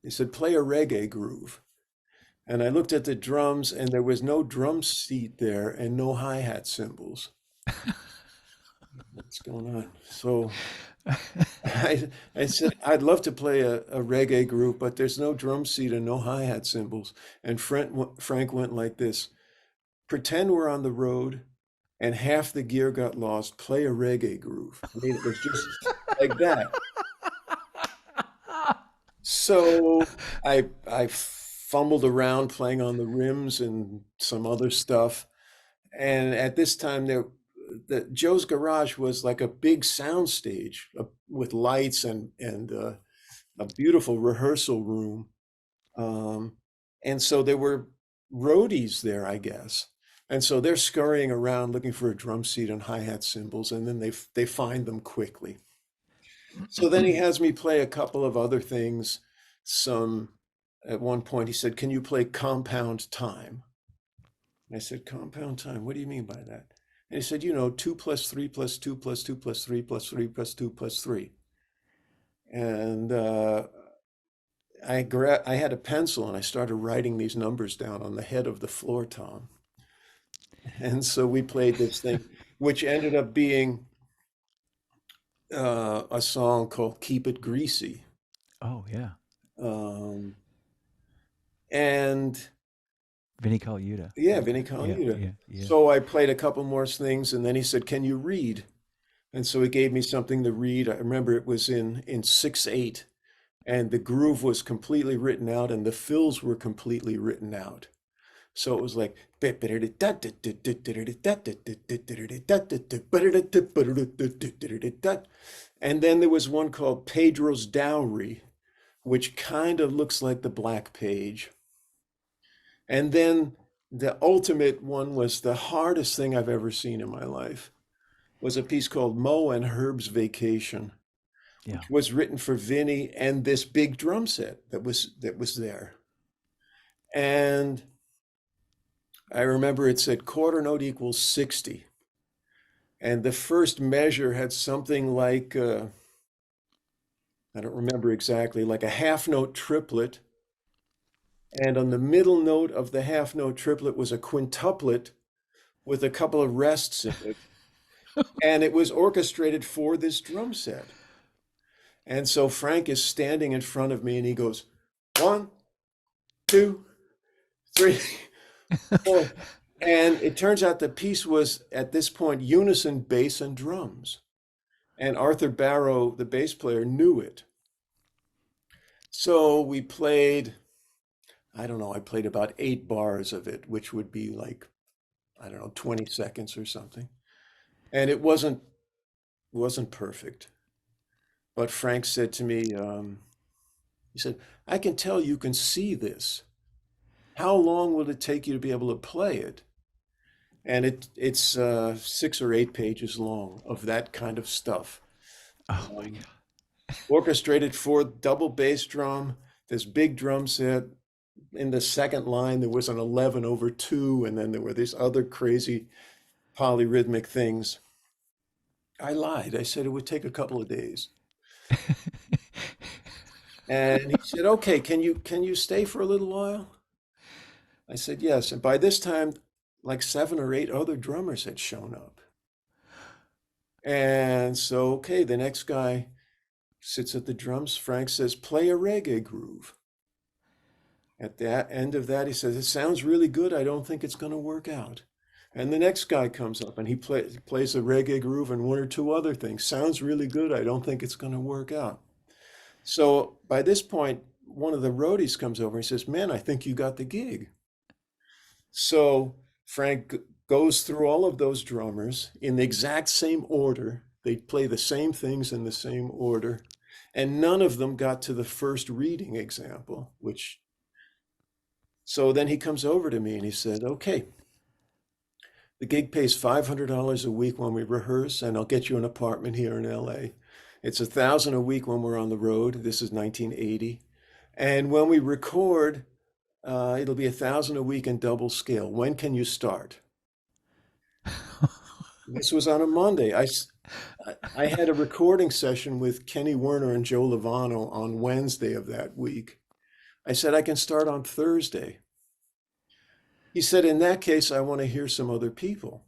He said, "Play a reggae groove." And I looked at the drums, and there was no drum seat there and no hi-hat cymbals. What's going on? So I said, "I'd love to play a reggae group, but there's no drum seat and no hi-hat cymbals." And Frank went like this: "Pretend we're on the road and half the gear got lost. Play a reggae groove." I mean, it was just like that. So I fumbled around playing on the rims and some other stuff. And at this time, Joe's garage was like a big sound stage with lights and a beautiful rehearsal room. Um, and so there were roadies there, I guess. And so they're scurrying around looking for a drum seat and hi-hat cymbals, and then they find them quickly. So then he has me play a couple of other things. Some At one point he said, "Can you play compound time?" And I said, "Compound time? What do you mean by that?" And he said, "2 plus 3 plus 2 plus 2 plus 3 plus 3 plus 2 plus 3." And I had a pencil and I started writing these numbers down on the head of the floor tom. And so we played this thing, which ended up being a song called "Keep It Greasy." Oh, yeah. Um, and Vinnie Colaiuta. Yeah, Vinnie Yeah, Colaiuta. yeah, yeah. So I played a couple more things, and then he said, "Can you read?" And so he gave me something to read. I remember it was in 6/8, and the groove was completely written out, and the fills were completely written out. So it was like, and then there was one called Pedro's Dowry, which kind of looks like the Black Page. And then the ultimate one was the hardest thing I've ever seen in my life, was a piece called Mo and Herb's Vacation, Yeah. which was written for Vinny and this big drum set that was there. And I remember it said quarter note equals 60. And the first measure had something like, I don't remember exactly, like a half note triplet. And on the middle note of the half note triplet was a quintuplet with a couple of rests in it. And it was orchestrated for this drum set. And so Frank is standing in front of me and he goes, 1, 2, 3, 4. And it turns out the piece was at this point unison bass and drums. And Arthur Barrow, the bass player, knew it. So we played, I don't know, I played about 8 bars of it, which would be like, I don't know, 20 seconds or something. And it wasn't perfect. But Frank said to me, he said, "I can tell you can see this. How long will it take you to be able to play it?" And it's 6 or 8 pages long of that kind of stuff. Oh my Um, God. Orchestrated for double bass drum, this big drum set. In the second line, there was an 11/2, and then there were these other crazy polyrhythmic things. I lied. I said it would take a couple of days. And he said, "Okay, can you stay for a little while?" I said, "Yes." And by this time, like 7 or 8 other drummers had shown up. And so, okay, the next guy sits at the drums. Frank says, "Play a reggae groove." At the end of that, he says, "It sounds really good. I don't think it's going to work out." And the next guy comes up and he plays a reggae groove and 1 or 2 other things. Sounds really good. I don't think it's going to work out. So by this point, one of the roadies comes over and he says, "Man, I think you got the gig." So Frank goes through all of those drummers in the exact same order. They play the same things in the same order, and none of them got to the first reading example, which so then he comes over to me and he said, "Okay, the gig pays $500 a week when we rehearse, and I'll get you an apartment here in LA. It's 1,000 a week when we're on the road. This is 1980. And when we record, it'll be 1,000 a week in double scale. When can you start?" This was on a Monday. I had a recording session with Kenny Werner and Joe Lovano on Wednesday of that week. I said, "I can start on Thursday." He said, "In that case, I want to hear some other people.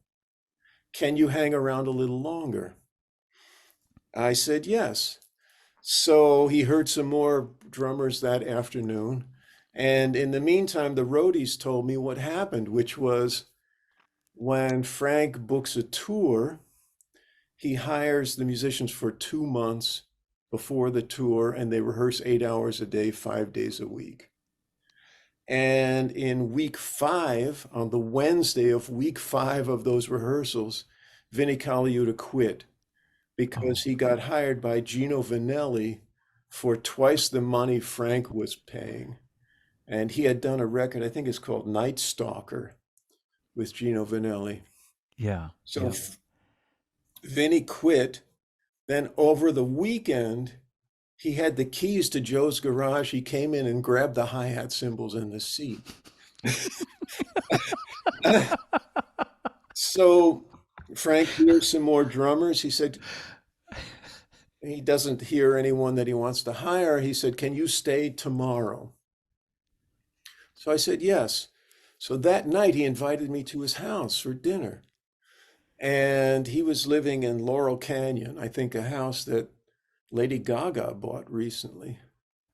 Can you hang around a little longer?" I said, "Yes." So he heard some more drummers that afternoon. And in the meantime, the roadies told me what happened, which was when Frank books a tour, he hires the musicians for 2 months before the tour, and they rehearse 8 hours a day, 5 days a week. And in week 5, on the Wednesday of week 5 of those rehearsals, Vinnie Colaiuta quit because Oh, he got hired by Gino Vanelli for twice the money Frank was paying. And he had done a record, I think it's called Night Stalker, with Gino Vanelli. yeah, So yeah. Vinny quit. Then over the weekend, he had the keys to Joe's garage. He came in and grabbed the hi-hat cymbals and the seat. So Frank hears some more drummers. He said he doesn't hear anyone that he wants to hire. He said, "Can you stay tomorrow?" So I said, "Yes." So that night he invited me to his house for dinner. And he was living in Laurel Canyon, I think a house that Lady Gaga bought recently.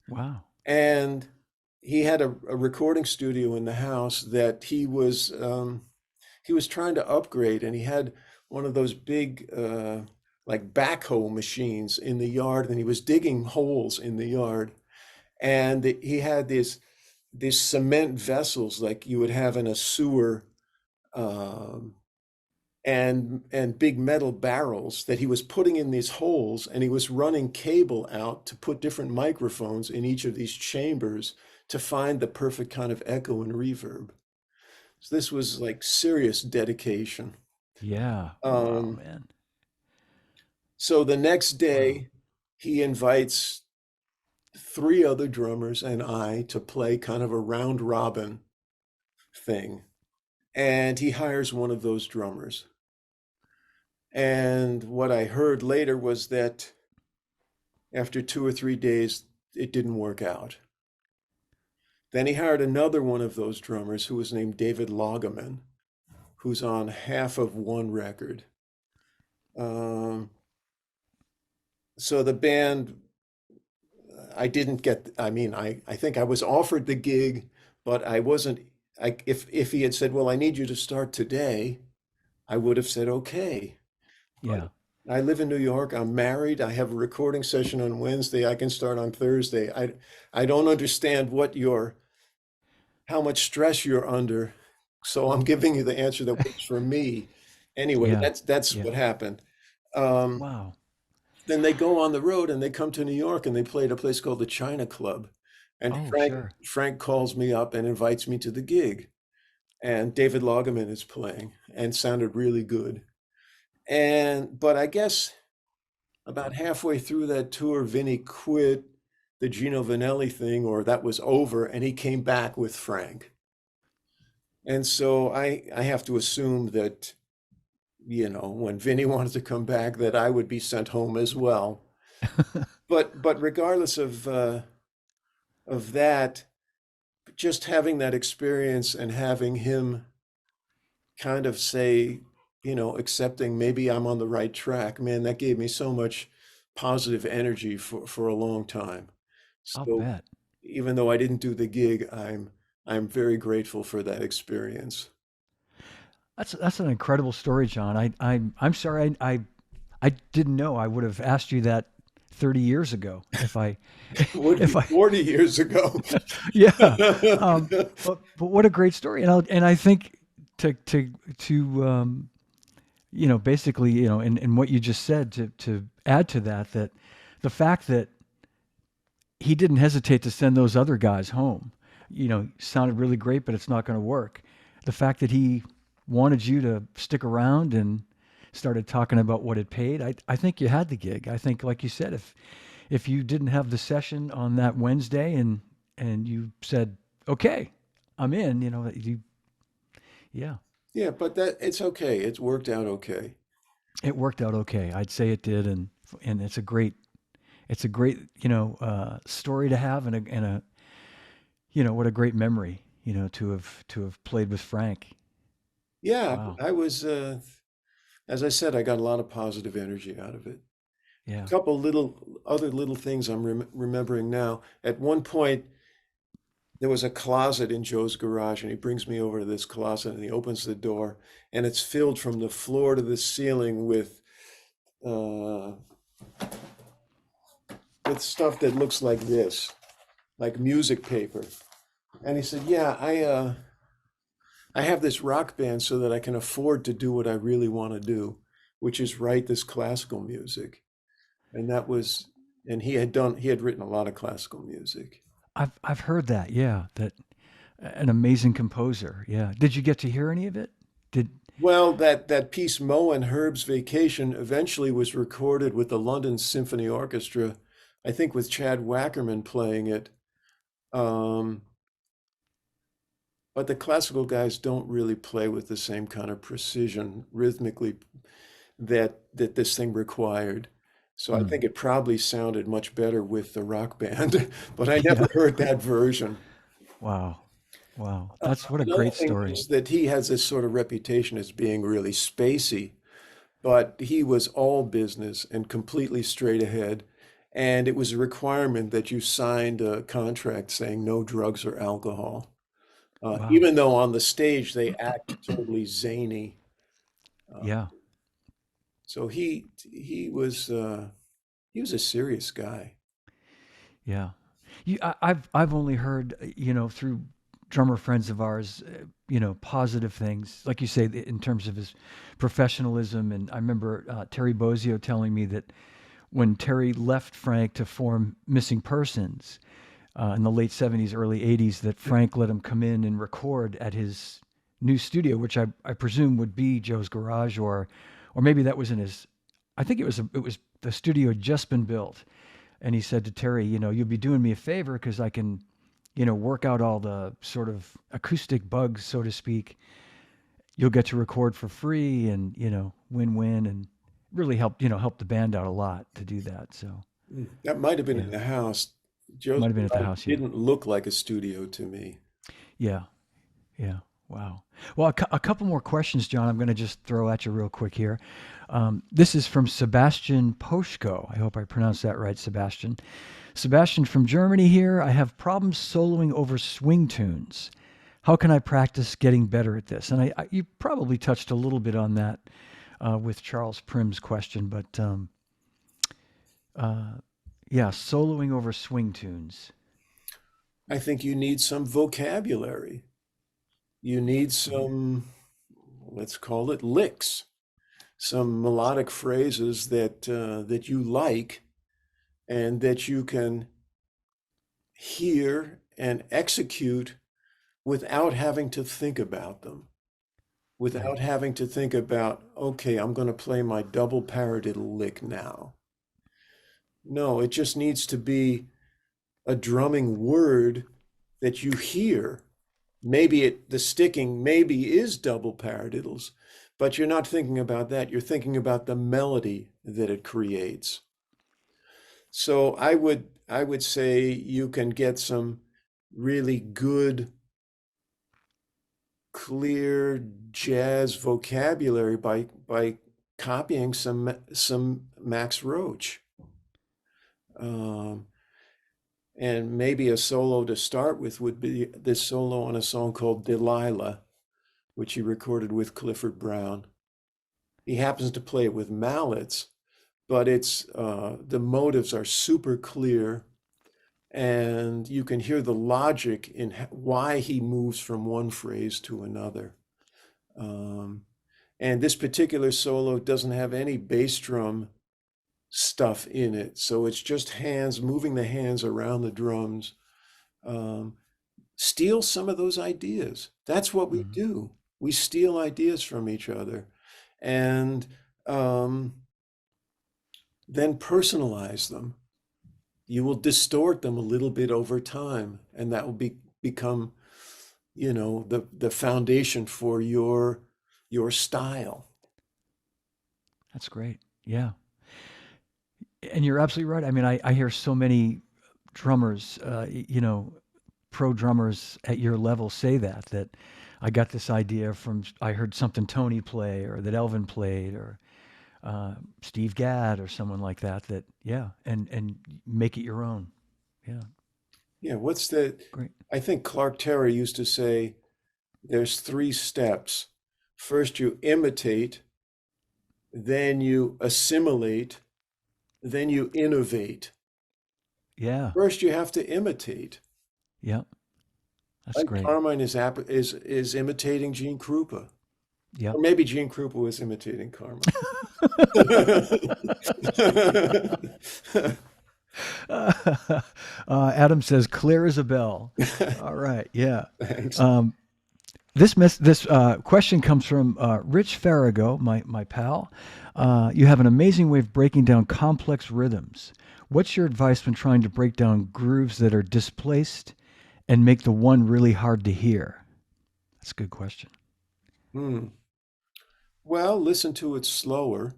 Wow. And he had a recording studio in the house that he was trying to upgrade, and he had one of those big like backhoe machines in the yard, and he was digging holes in the yard. And he had these cement vessels like you would have in a sewer, um, and big metal barrels that he was putting in these holes, and he was running cable out to put different microphones in each of these chambers to find the perfect kind of echo and reverb. So this was like serious dedication. Yeah. Wow, Um, man. so the next Wow. day, he invites 3 other drummers and I to play kind of a round robin thing. And he hires one of those drummers. And what I heard later was that after 2 or 3 days, it didn't work out. Then he hired another one of those drummers who was named David Loggeman, who's on half of one record. Um, so the band, I didn't get, I mean, I think I was offered the gig, but I wasn't, if he had said, "Well, I need you to start today," I would have said, "Okay." But Yeah. I live in New York. I'm married. I have a recording session on Wednesday. I can start on Thursday. I don't understand how much stress you're under. So I'm giving you the answer that works for me. Anyway, Yeah. that's Yeah. what happened. Um, Wow. then they go on the road and they come to New York and they play at a place called the China Club. And Oh, Frank sure. Frank calls me up and invites me to the gig. And David Loggeman is playing and sounded really good. But I guess about halfway through that tour, Vinny quit the Gino Vanelli thing, or that was over, and he came back with Frank. And so I have to assume that, when Vinny wanted to come back, that I would be sent home as well. But regardless of that, just having that experience and having him kind of say, accepting maybe I'm on the right track, man, that gave me so much positive energy for a long time. I'll So bet. even though I didn't do the gig, I'm very grateful for that experience. That's an incredible story, John. I'm sorry I didn't know. I would have asked you that 30 years ago. If I, Would be if I, 40 years ago. yeah. But what a great story. And I think to basically, in what you just said, to add to that, that the fact that he didn't hesitate to send those other guys home, sounded really great, but it's not going to work. The fact that he wanted you to stick around and started talking about what it paid, I think you had the gig. I think, like you said, if you didn't have the session on that Wednesday and you said, okay, I'm in, yeah, Yeah, but that it's okay. It's worked out okay. it worked out okay. I'd say it did. And it's a great, story to have, and a what a great memory, to have played with Frank. Yeah, Wow. I was, as I said, I got a lot of positive energy out of it. Yeah. Couple little things I'm remembering now. At one point, there was a closet in Joe's garage, and he brings me over to this closet, and he opens the door, and it's filled from the floor to the ceiling uh, with stuff that looks like this, like music paper. And he said, "Yeah, I have this rock band so that I can afford to do what I really want to do, which is write this classical music." And that was, and he had written a lot of classical music. I've heard that. Yeah, that an amazing composer. Yeah. Did you get to hear any of it? Did Well, that piece Moe and Herb's Vacation eventually was recorded with the London Symphony Orchestra, I think with Chad Wackerman playing it. Um, but the classical guys don't really play with the same kind of precision rhythmically that this thing required. So I mm, think it probably sounded much better with the rock band, but I yeah. never heard that version. Wow. Wow. That's what a Another great thing story. is that he has this sort of reputation as being really spacey, but he was all business and completely straight ahead. And it was a requirement that you signed a contract saying no drugs or alcohol, Wow. even though on the stage they act totally zany. Uh, Yeah. so he was a serious guy. Yeah. I've only heard, through drummer friends of ours, positive things, like you say, in terms of his professionalism. And I remember Terry Bozzio telling me that when Terry left Frank to form Missing Persons in the late '70s, early '80s, that Frank let him come in and record at his new studio, which I presume would be Joe's garage, or maybe that was in his. I think it was the studio had just been built, and he said to Terry, you'll be doing me a favor because I can, work out all the sort of acoustic bugs, so to speak. You'll get to record for free, and win-win, and really help the band out a lot to do that. So That might have been in yeah, the house. Joe's might have been at the garage house. Yeah, didn't look like a studio to me. yeah, yeah. Wow. Well, a couple more questions, John. I'm going to just throw at you real quick here. This is from Sebastian Poshko. I hope I pronounced that right, Sebastian. Sebastian from Germany here. I have problems soloing over swing tunes. How can I practice getting better at this? And you probably touched a little bit on that with Charles Prim's question, but uh, yeah, soloing over swing tunes. I think you need some vocabulary. You need Mhm. some, let's call it licks, some melodic phrases that you like and that you can hear and execute without having to think about them, Right. without having to think about, okay, I'm going to play my double paradiddle lick now. No, it just needs to be a drumming word that you hear. Maybe the sticking maybe is double paradiddles, but you're not thinking about that. You're thinking about the melody that it creates. So I would say you can get some really good, clear jazz vocabulary by copying some Max Roach. Um, and maybe a solo to start with would be this solo on a song called Delilah, which he recorded with Clifford Brown. He happens to play it with mallets, but it's the motives are super clear, and you can hear the logic in why he moves from one phrase to another. And this particular solo doesn't have any bass drum stuff in it, so it's just hands, moving the hands around the drums. Steal some of those ideas. That's what we do. We steal ideas from each other, and then personalize them. You will distort them a little bit over time, and that will become, the foundation for your style. That's great. Yeah. And you're absolutely right. I mean, I hear so many drummers, pro drummers at your level say that I got this idea from, I heard something Tony play or that Elvin played or Steve Gadd or someone like that, yeah, and make it your own. Yeah. Yeah, what's the, Great. I think Clark Terry used to say there's 3 steps. First you imitate, then you assimilate, then you innovate. Yeah. First you have to imitate. Yeah. That's Like great. Carmine is imitating Gene Krupa. Yeah. Or maybe Gene Krupa was imitating Carmine. Adam says, clear as a bell. All right. Yeah. Thanks. This question comes from Rich Farrago, my pal. You have an amazing way of breaking down complex rhythms. What's your advice when trying to break down grooves that are displaced and make the one really hard to hear? That's a good question. Hmm. Well, listen to it slower.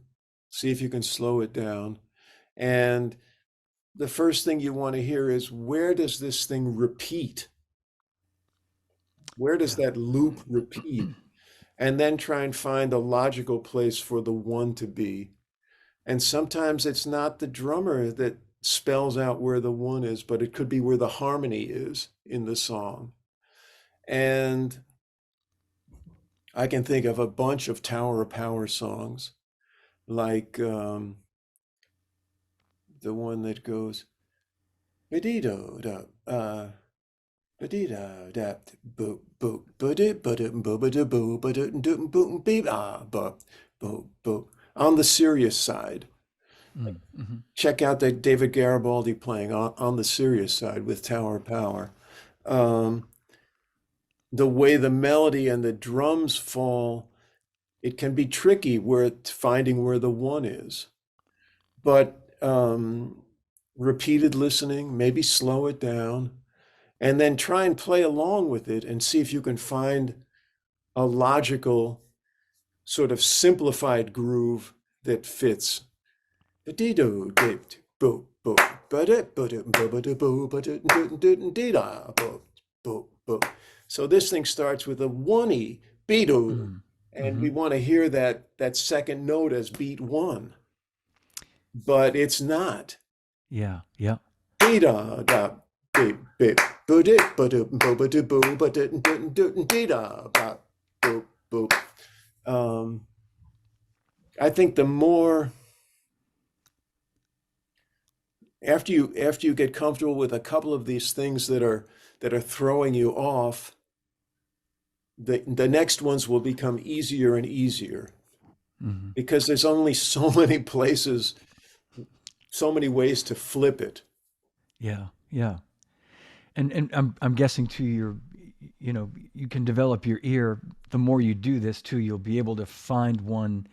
See if you can slow it down. And the first thing you want to hear is, where does this thing repeat? Where does Yeah. that loop repeat? And then try and find a logical place for the one to be. And sometimes it's not the drummer that spells out where the one is, but it could be where the harmony is in the song. And I can think of a bunch of Tower of Power songs, like the one that goes, on the serious side. Mm-hmm. Check out the David Garibaldi playing on the serious side with Tower of Power. The way the melody and the drums fall, it can be tricky finding where the one is. But repeated listening, maybe slow it down, and then try and play along with it and see if you can find a logical, sort of simplified groove that fits. So this thing starts with a 1E, beat-o, and Mm-hmm. we want to hear that second note as beat 1, but it's not. Yeah. Yeah. Dee-da-da, beep, beep, boo-dip, ba-doop, boo-ba-doo-boo, ba-doo-doo-doo, dee-da, ba, boop, boop. I think the more after you get comfortable with a couple of these things that are throwing you off, the next ones will become easier and easier, Mm-hmm. because there's only so many places, so many ways to flip it. Yeah. Yeah. And I'm guessing too, you can develop your ear. The more you do this too, you'll be able to find one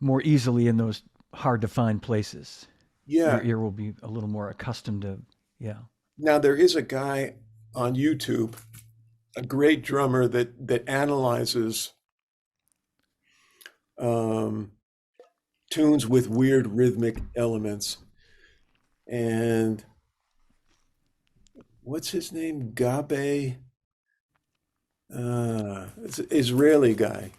more easily in those hard to find places. Your Yeah. ear will be a little more accustomed to, yeah. Now there is a guy on YouTube, a great drummer that analyzes um, tunes with weird rhythmic elements. And what's his name? Gabe. It's an Israeli guy.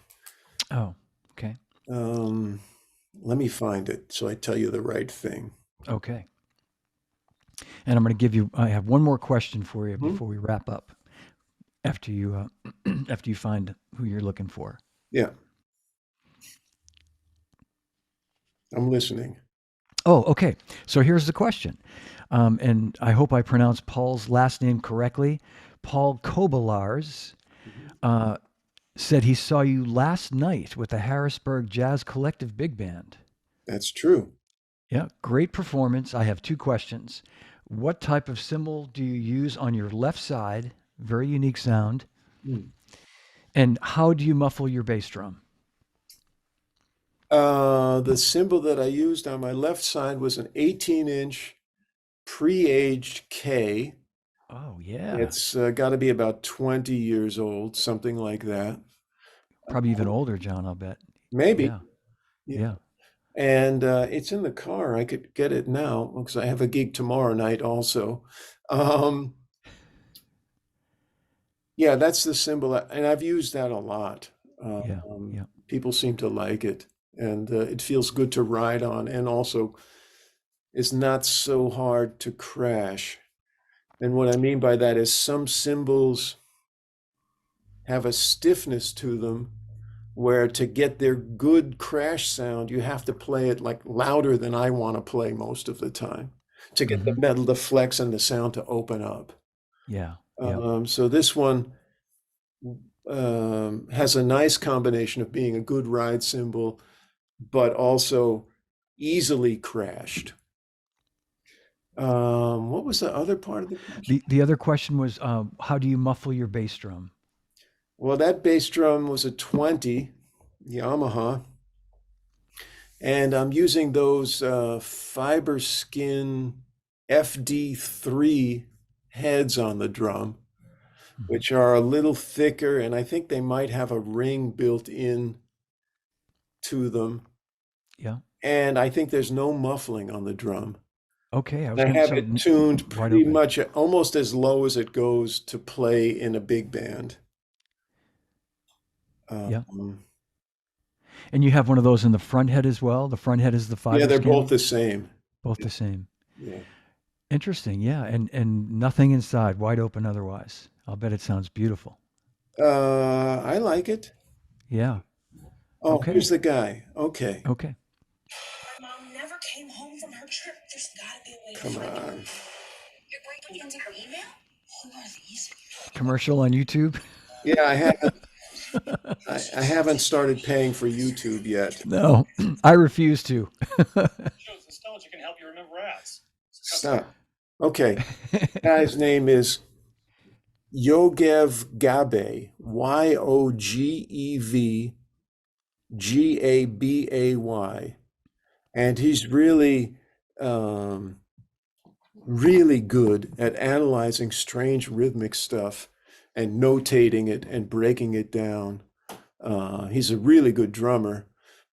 Oh, okay. Let me find it so I tell you the right thing. Okay. And I'm going to I have one more question for you Mhm. before we wrap up after you, after you find who you're looking for. Yeah. I'm listening. Oh, okay. So here's the question. And I hope I pronounced Paul's last name correctly. Paul Kobalars Mhm. uh, said he saw you last night with the Harrisburg Jazz Collective Big Band. That's true. Yeah, great performance. I have two questions. What type of cymbal do you use on your left side? Very unique sound. Hmm. And how do you muffle your bass drum? The cymbal that I used on my left side was an 18-inch pre-aged K. Oh, yeah. It's got to be about 20 years old, something like that. Probably even older, John, I'll bet. Maybe. Yeah, Yeah. yeah. And it's in the car. I could get it now because I have a gig tomorrow night also. Um, yeah, that's the cymbal, and I've used that a lot. Yeah, yeah. People seem to like it, and it feels good to ride on, and also it's not so hard to crash. And what I mean by that is some cymbals have a stiffness to them where to get their good crash sound, you have to play it like louder than I want to play most of the time to get the Hmm. metal to flex and the sound to open up. Yeah, yeah. So this one has a nice combination of being a good ride cymbal, but also easily crashed. What was the other part of the question? The other question was, how do you muffle your bass drum? Well, that bass drum was a 20 Yamaha, and I'm using those fiber skin FD3 heads on the drum, Hmm. which are a little thicker, and I think they might have a ring built in to them. Yeah. And I think there's no muffling on the drum. Okay. I was I going to, have so it tuned wide pretty open. much almost as low as it goes to play in a big band. Yeah. Um, And you have one of those in the front head as well. The front head is the yeah, fiber they're both skin, the same. both the same. Yeah. Interesting. Yeah. And nothing inside, wide open otherwise. I'll bet it sounds beautiful. I like it. Yeah. Oh, here's Okay. the guy. Okay. Okay. My mom never came home from her trip. There's gotta be a way to Come find her. on. You're breaking into her email? Who are these? Commercial on YouTube. Yeah, I haven't started paying for YouTube yet. No, I refuse to. Shows nostalgia can help you remember ads. Stop. Okay. Guy's name is Yogev Gabe, Yogevgabay. And he's um, really good at analyzing strange rhythmic stuff and notating it and breaking it down. He's a really good drummer,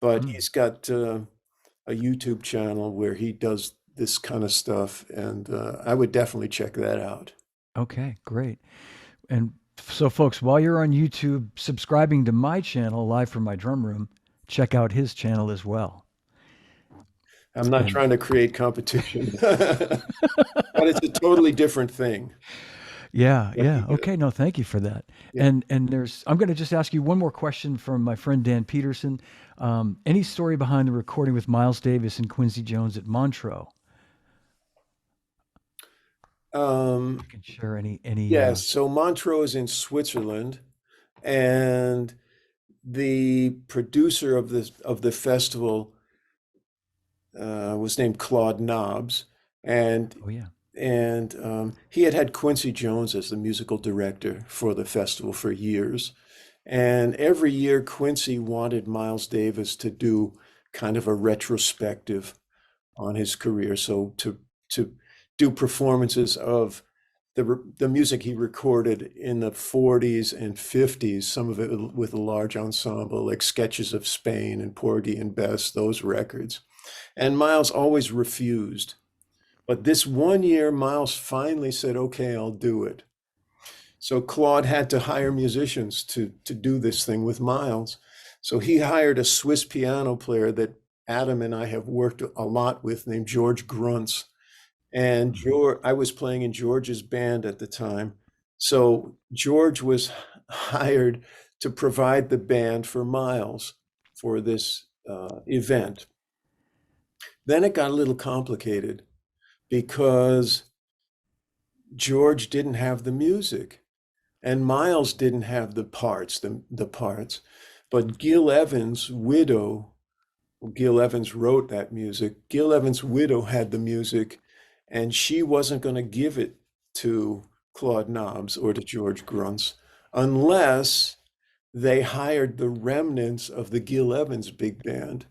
but Mm, he's got a YouTube channel where he does this kind of stuff, and I would definitely check that out. okay, great. And so, folks, while you're on YouTube subscribing to my channel, Live from My Drum Room, check out his channel as well. I'm not And trying to create competition, but it's a totally different thing. yeah, That'd be yeah. good. Okay, no, thank you for that. Yeah. And there's I'm going to just ask you one more question from my friend Dan Peterson. Any story behind the recording with Miles Davis and Quincy Jones at Montreux? Um, You can share any yes. So Montreux is in Switzerland, and the producer of the festival was named Claude Nobbs, and oh yeah. he had Quincy Jones as the musical director for the festival for years. And every year, Quincy wanted Miles Davis to do kind of a retrospective on his career. So to do performances of the music he recorded in the 40s and 50s, some of it with a large ensemble, like Sketches of Spain and Porgy and Bess, those records. And Miles always refused. But this one year, Miles finally said, okay, I'll do it. So Claude had to hire musicians to do this thing with Miles. So he hired a Swiss piano player that Adam and I have worked a lot with named George Gruntz. And Mhm. I was playing in George's band at the time. So George was hired to provide the band for Miles for this event. Then it got a little complicated because George didn't have the music and Miles didn't have the parts. But Gil Evans' widow, Gil Evans wrote that music. Gil Evans' widow had the music, and she wasn't going to give it to Claude Knobs or to George Gruntz unless they hired the remnants of the Gil Evans big band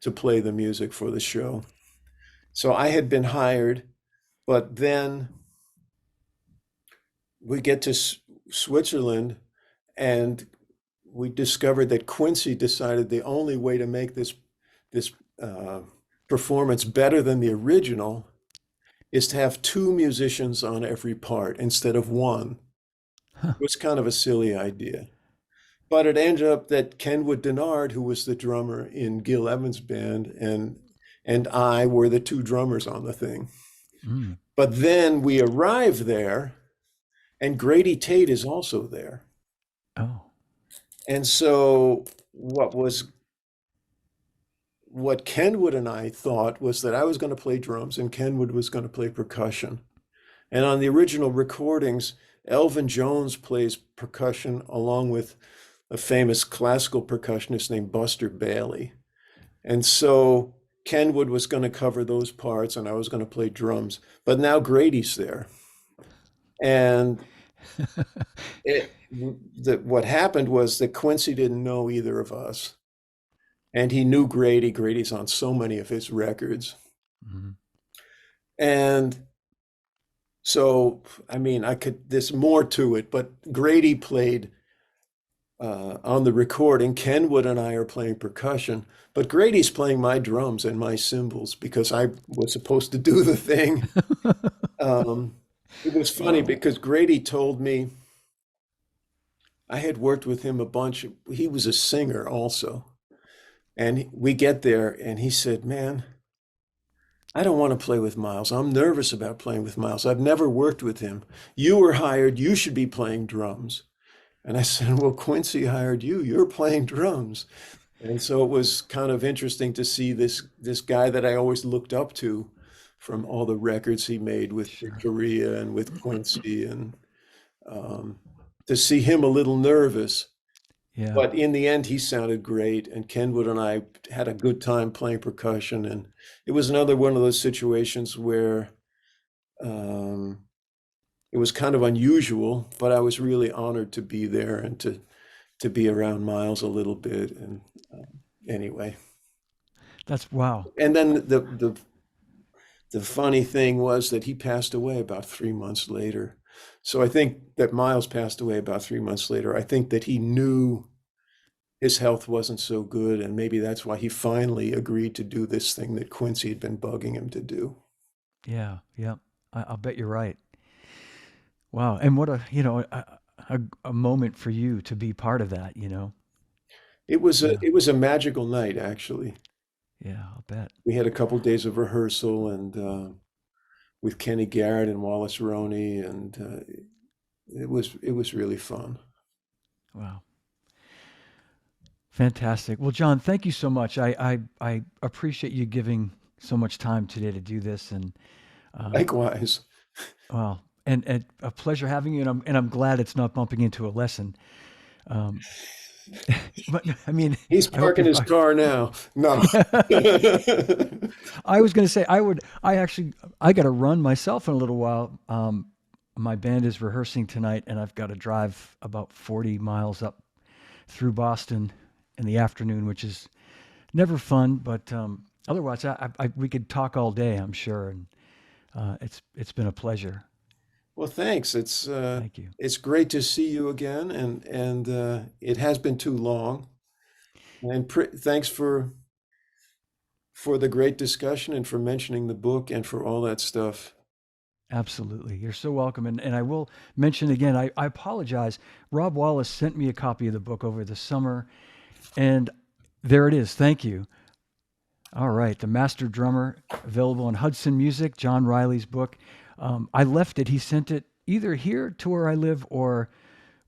to play the music for the show. So I had been hired, but then we get to Switzerland and we discovered that Quincy decided the only way to make this performance better than the original is to have two musicians on every part instead of one. Huh. It was kind of a silly idea. But it ended up that Kenwood Denard, who was the drummer in Gil Evans' band, and I were the two drummers on the thing. Mm. But then we arrive there, and Grady Tate is also there. Oh. And so what Kenwood and I thought was that I was going to play drums and Kenwood was going to play percussion. And on the original recordings, Elvin Jones plays percussion along with a famous classical percussionist named Buster Bailey. And so Kenwood was going to cover those parts and I was going to play drums. But now Grady's there. And what happened was that Quincy didn't know either of us. And he knew Grady. Grady's on so many of his records. Mm-hmm. And so, I mean, there's more to it, but Grady played on the recording. Kenwood and I are playing percussion, but Grady's playing my drums and my cymbals because I was supposed to do the thing. It was funny because Grady told me, I had worked with him a bunch. He was a singer also. And we get there and he said, man, I don't want to play with Miles. I'm nervous about playing with Miles. I've never worked with him. You were hired. You should be playing drums. And I said, well, Quincy hired you. You're playing drums. And so it was kind of interesting to see this guy that I always looked up to from all the records he made with Korea and with Quincy, and to see him a little nervous. Yeah. But in the end, he sounded great, and Kenwood and I had a good time playing percussion. And it was another one of those situations where it was kind of unusual, but I was really honored to be there and to be around Miles a little bit. And anyway, That's wow. And then the funny thing was that he passed away about 3 months later. So I think that Miles passed away about 3 months later. I think that he knew his health wasn't so good, and maybe that's why he finally agreed to do this thing that Quincy had been bugging him to do. Yeah. Yeah. I'll bet you're right. Wow. And what a moment for you to be part of that, It was Yeah. it was a magical night, actually. Yeah, I'll bet. We had a couple days of rehearsal and with Kenny Garrett and Wallace Roney, and it was really fun. Wow. Fantastic. Well, John, thank you so much. I appreciate you giving so much time today to do this, and Likewise. well, and a pleasure having you. And I'm glad it's not bumping into a lesson. Um, but I mean, He's I hope parking you're his car now. No. I was going to say I got to run myself in a little while. My band is rehearsing tonight, and I've got to drive about 40 miles up through Boston in the afternoon, which is never fun. But otherwise, we could talk all day, I'm sure. And it's been a pleasure. Well, thanks. Thank you. It's great to see you again, and it has been too long. And thanks for the great discussion and for mentioning the book and for all that stuff. Absolutely. You're so welcome. And I will mention again, I apologize. Rob Wallace sent me a copy of the book over the summer, and there it is. Thank you. All right. The Master Drummer, available on Hudson Music, John Riley's book. I left it. He sent it either here to where I live, or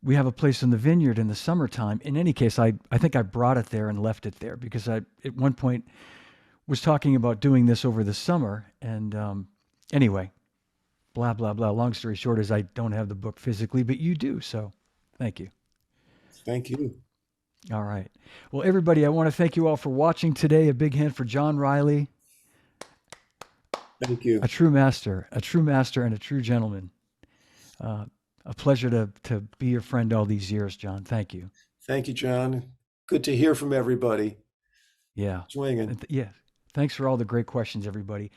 we have a place in the vineyard in the summertime. In any case, I think I brought it there and left it there because at one point was talking about doing this over the summer. And anyway, blah, blah, blah. Long story short is I don't have the book physically, but you do. So thank you. Thank you. All right. Well, everybody, I want to thank you all for watching today. A big hand for John Riley, Thank you. a true master, and a true gentleman. Uh, a pleasure to be your friend all these years, John. Thank you. Thank you, John. Good to hear from everybody. Yeah. Swinging. Yeah. Thanks for all the great questions, everybody.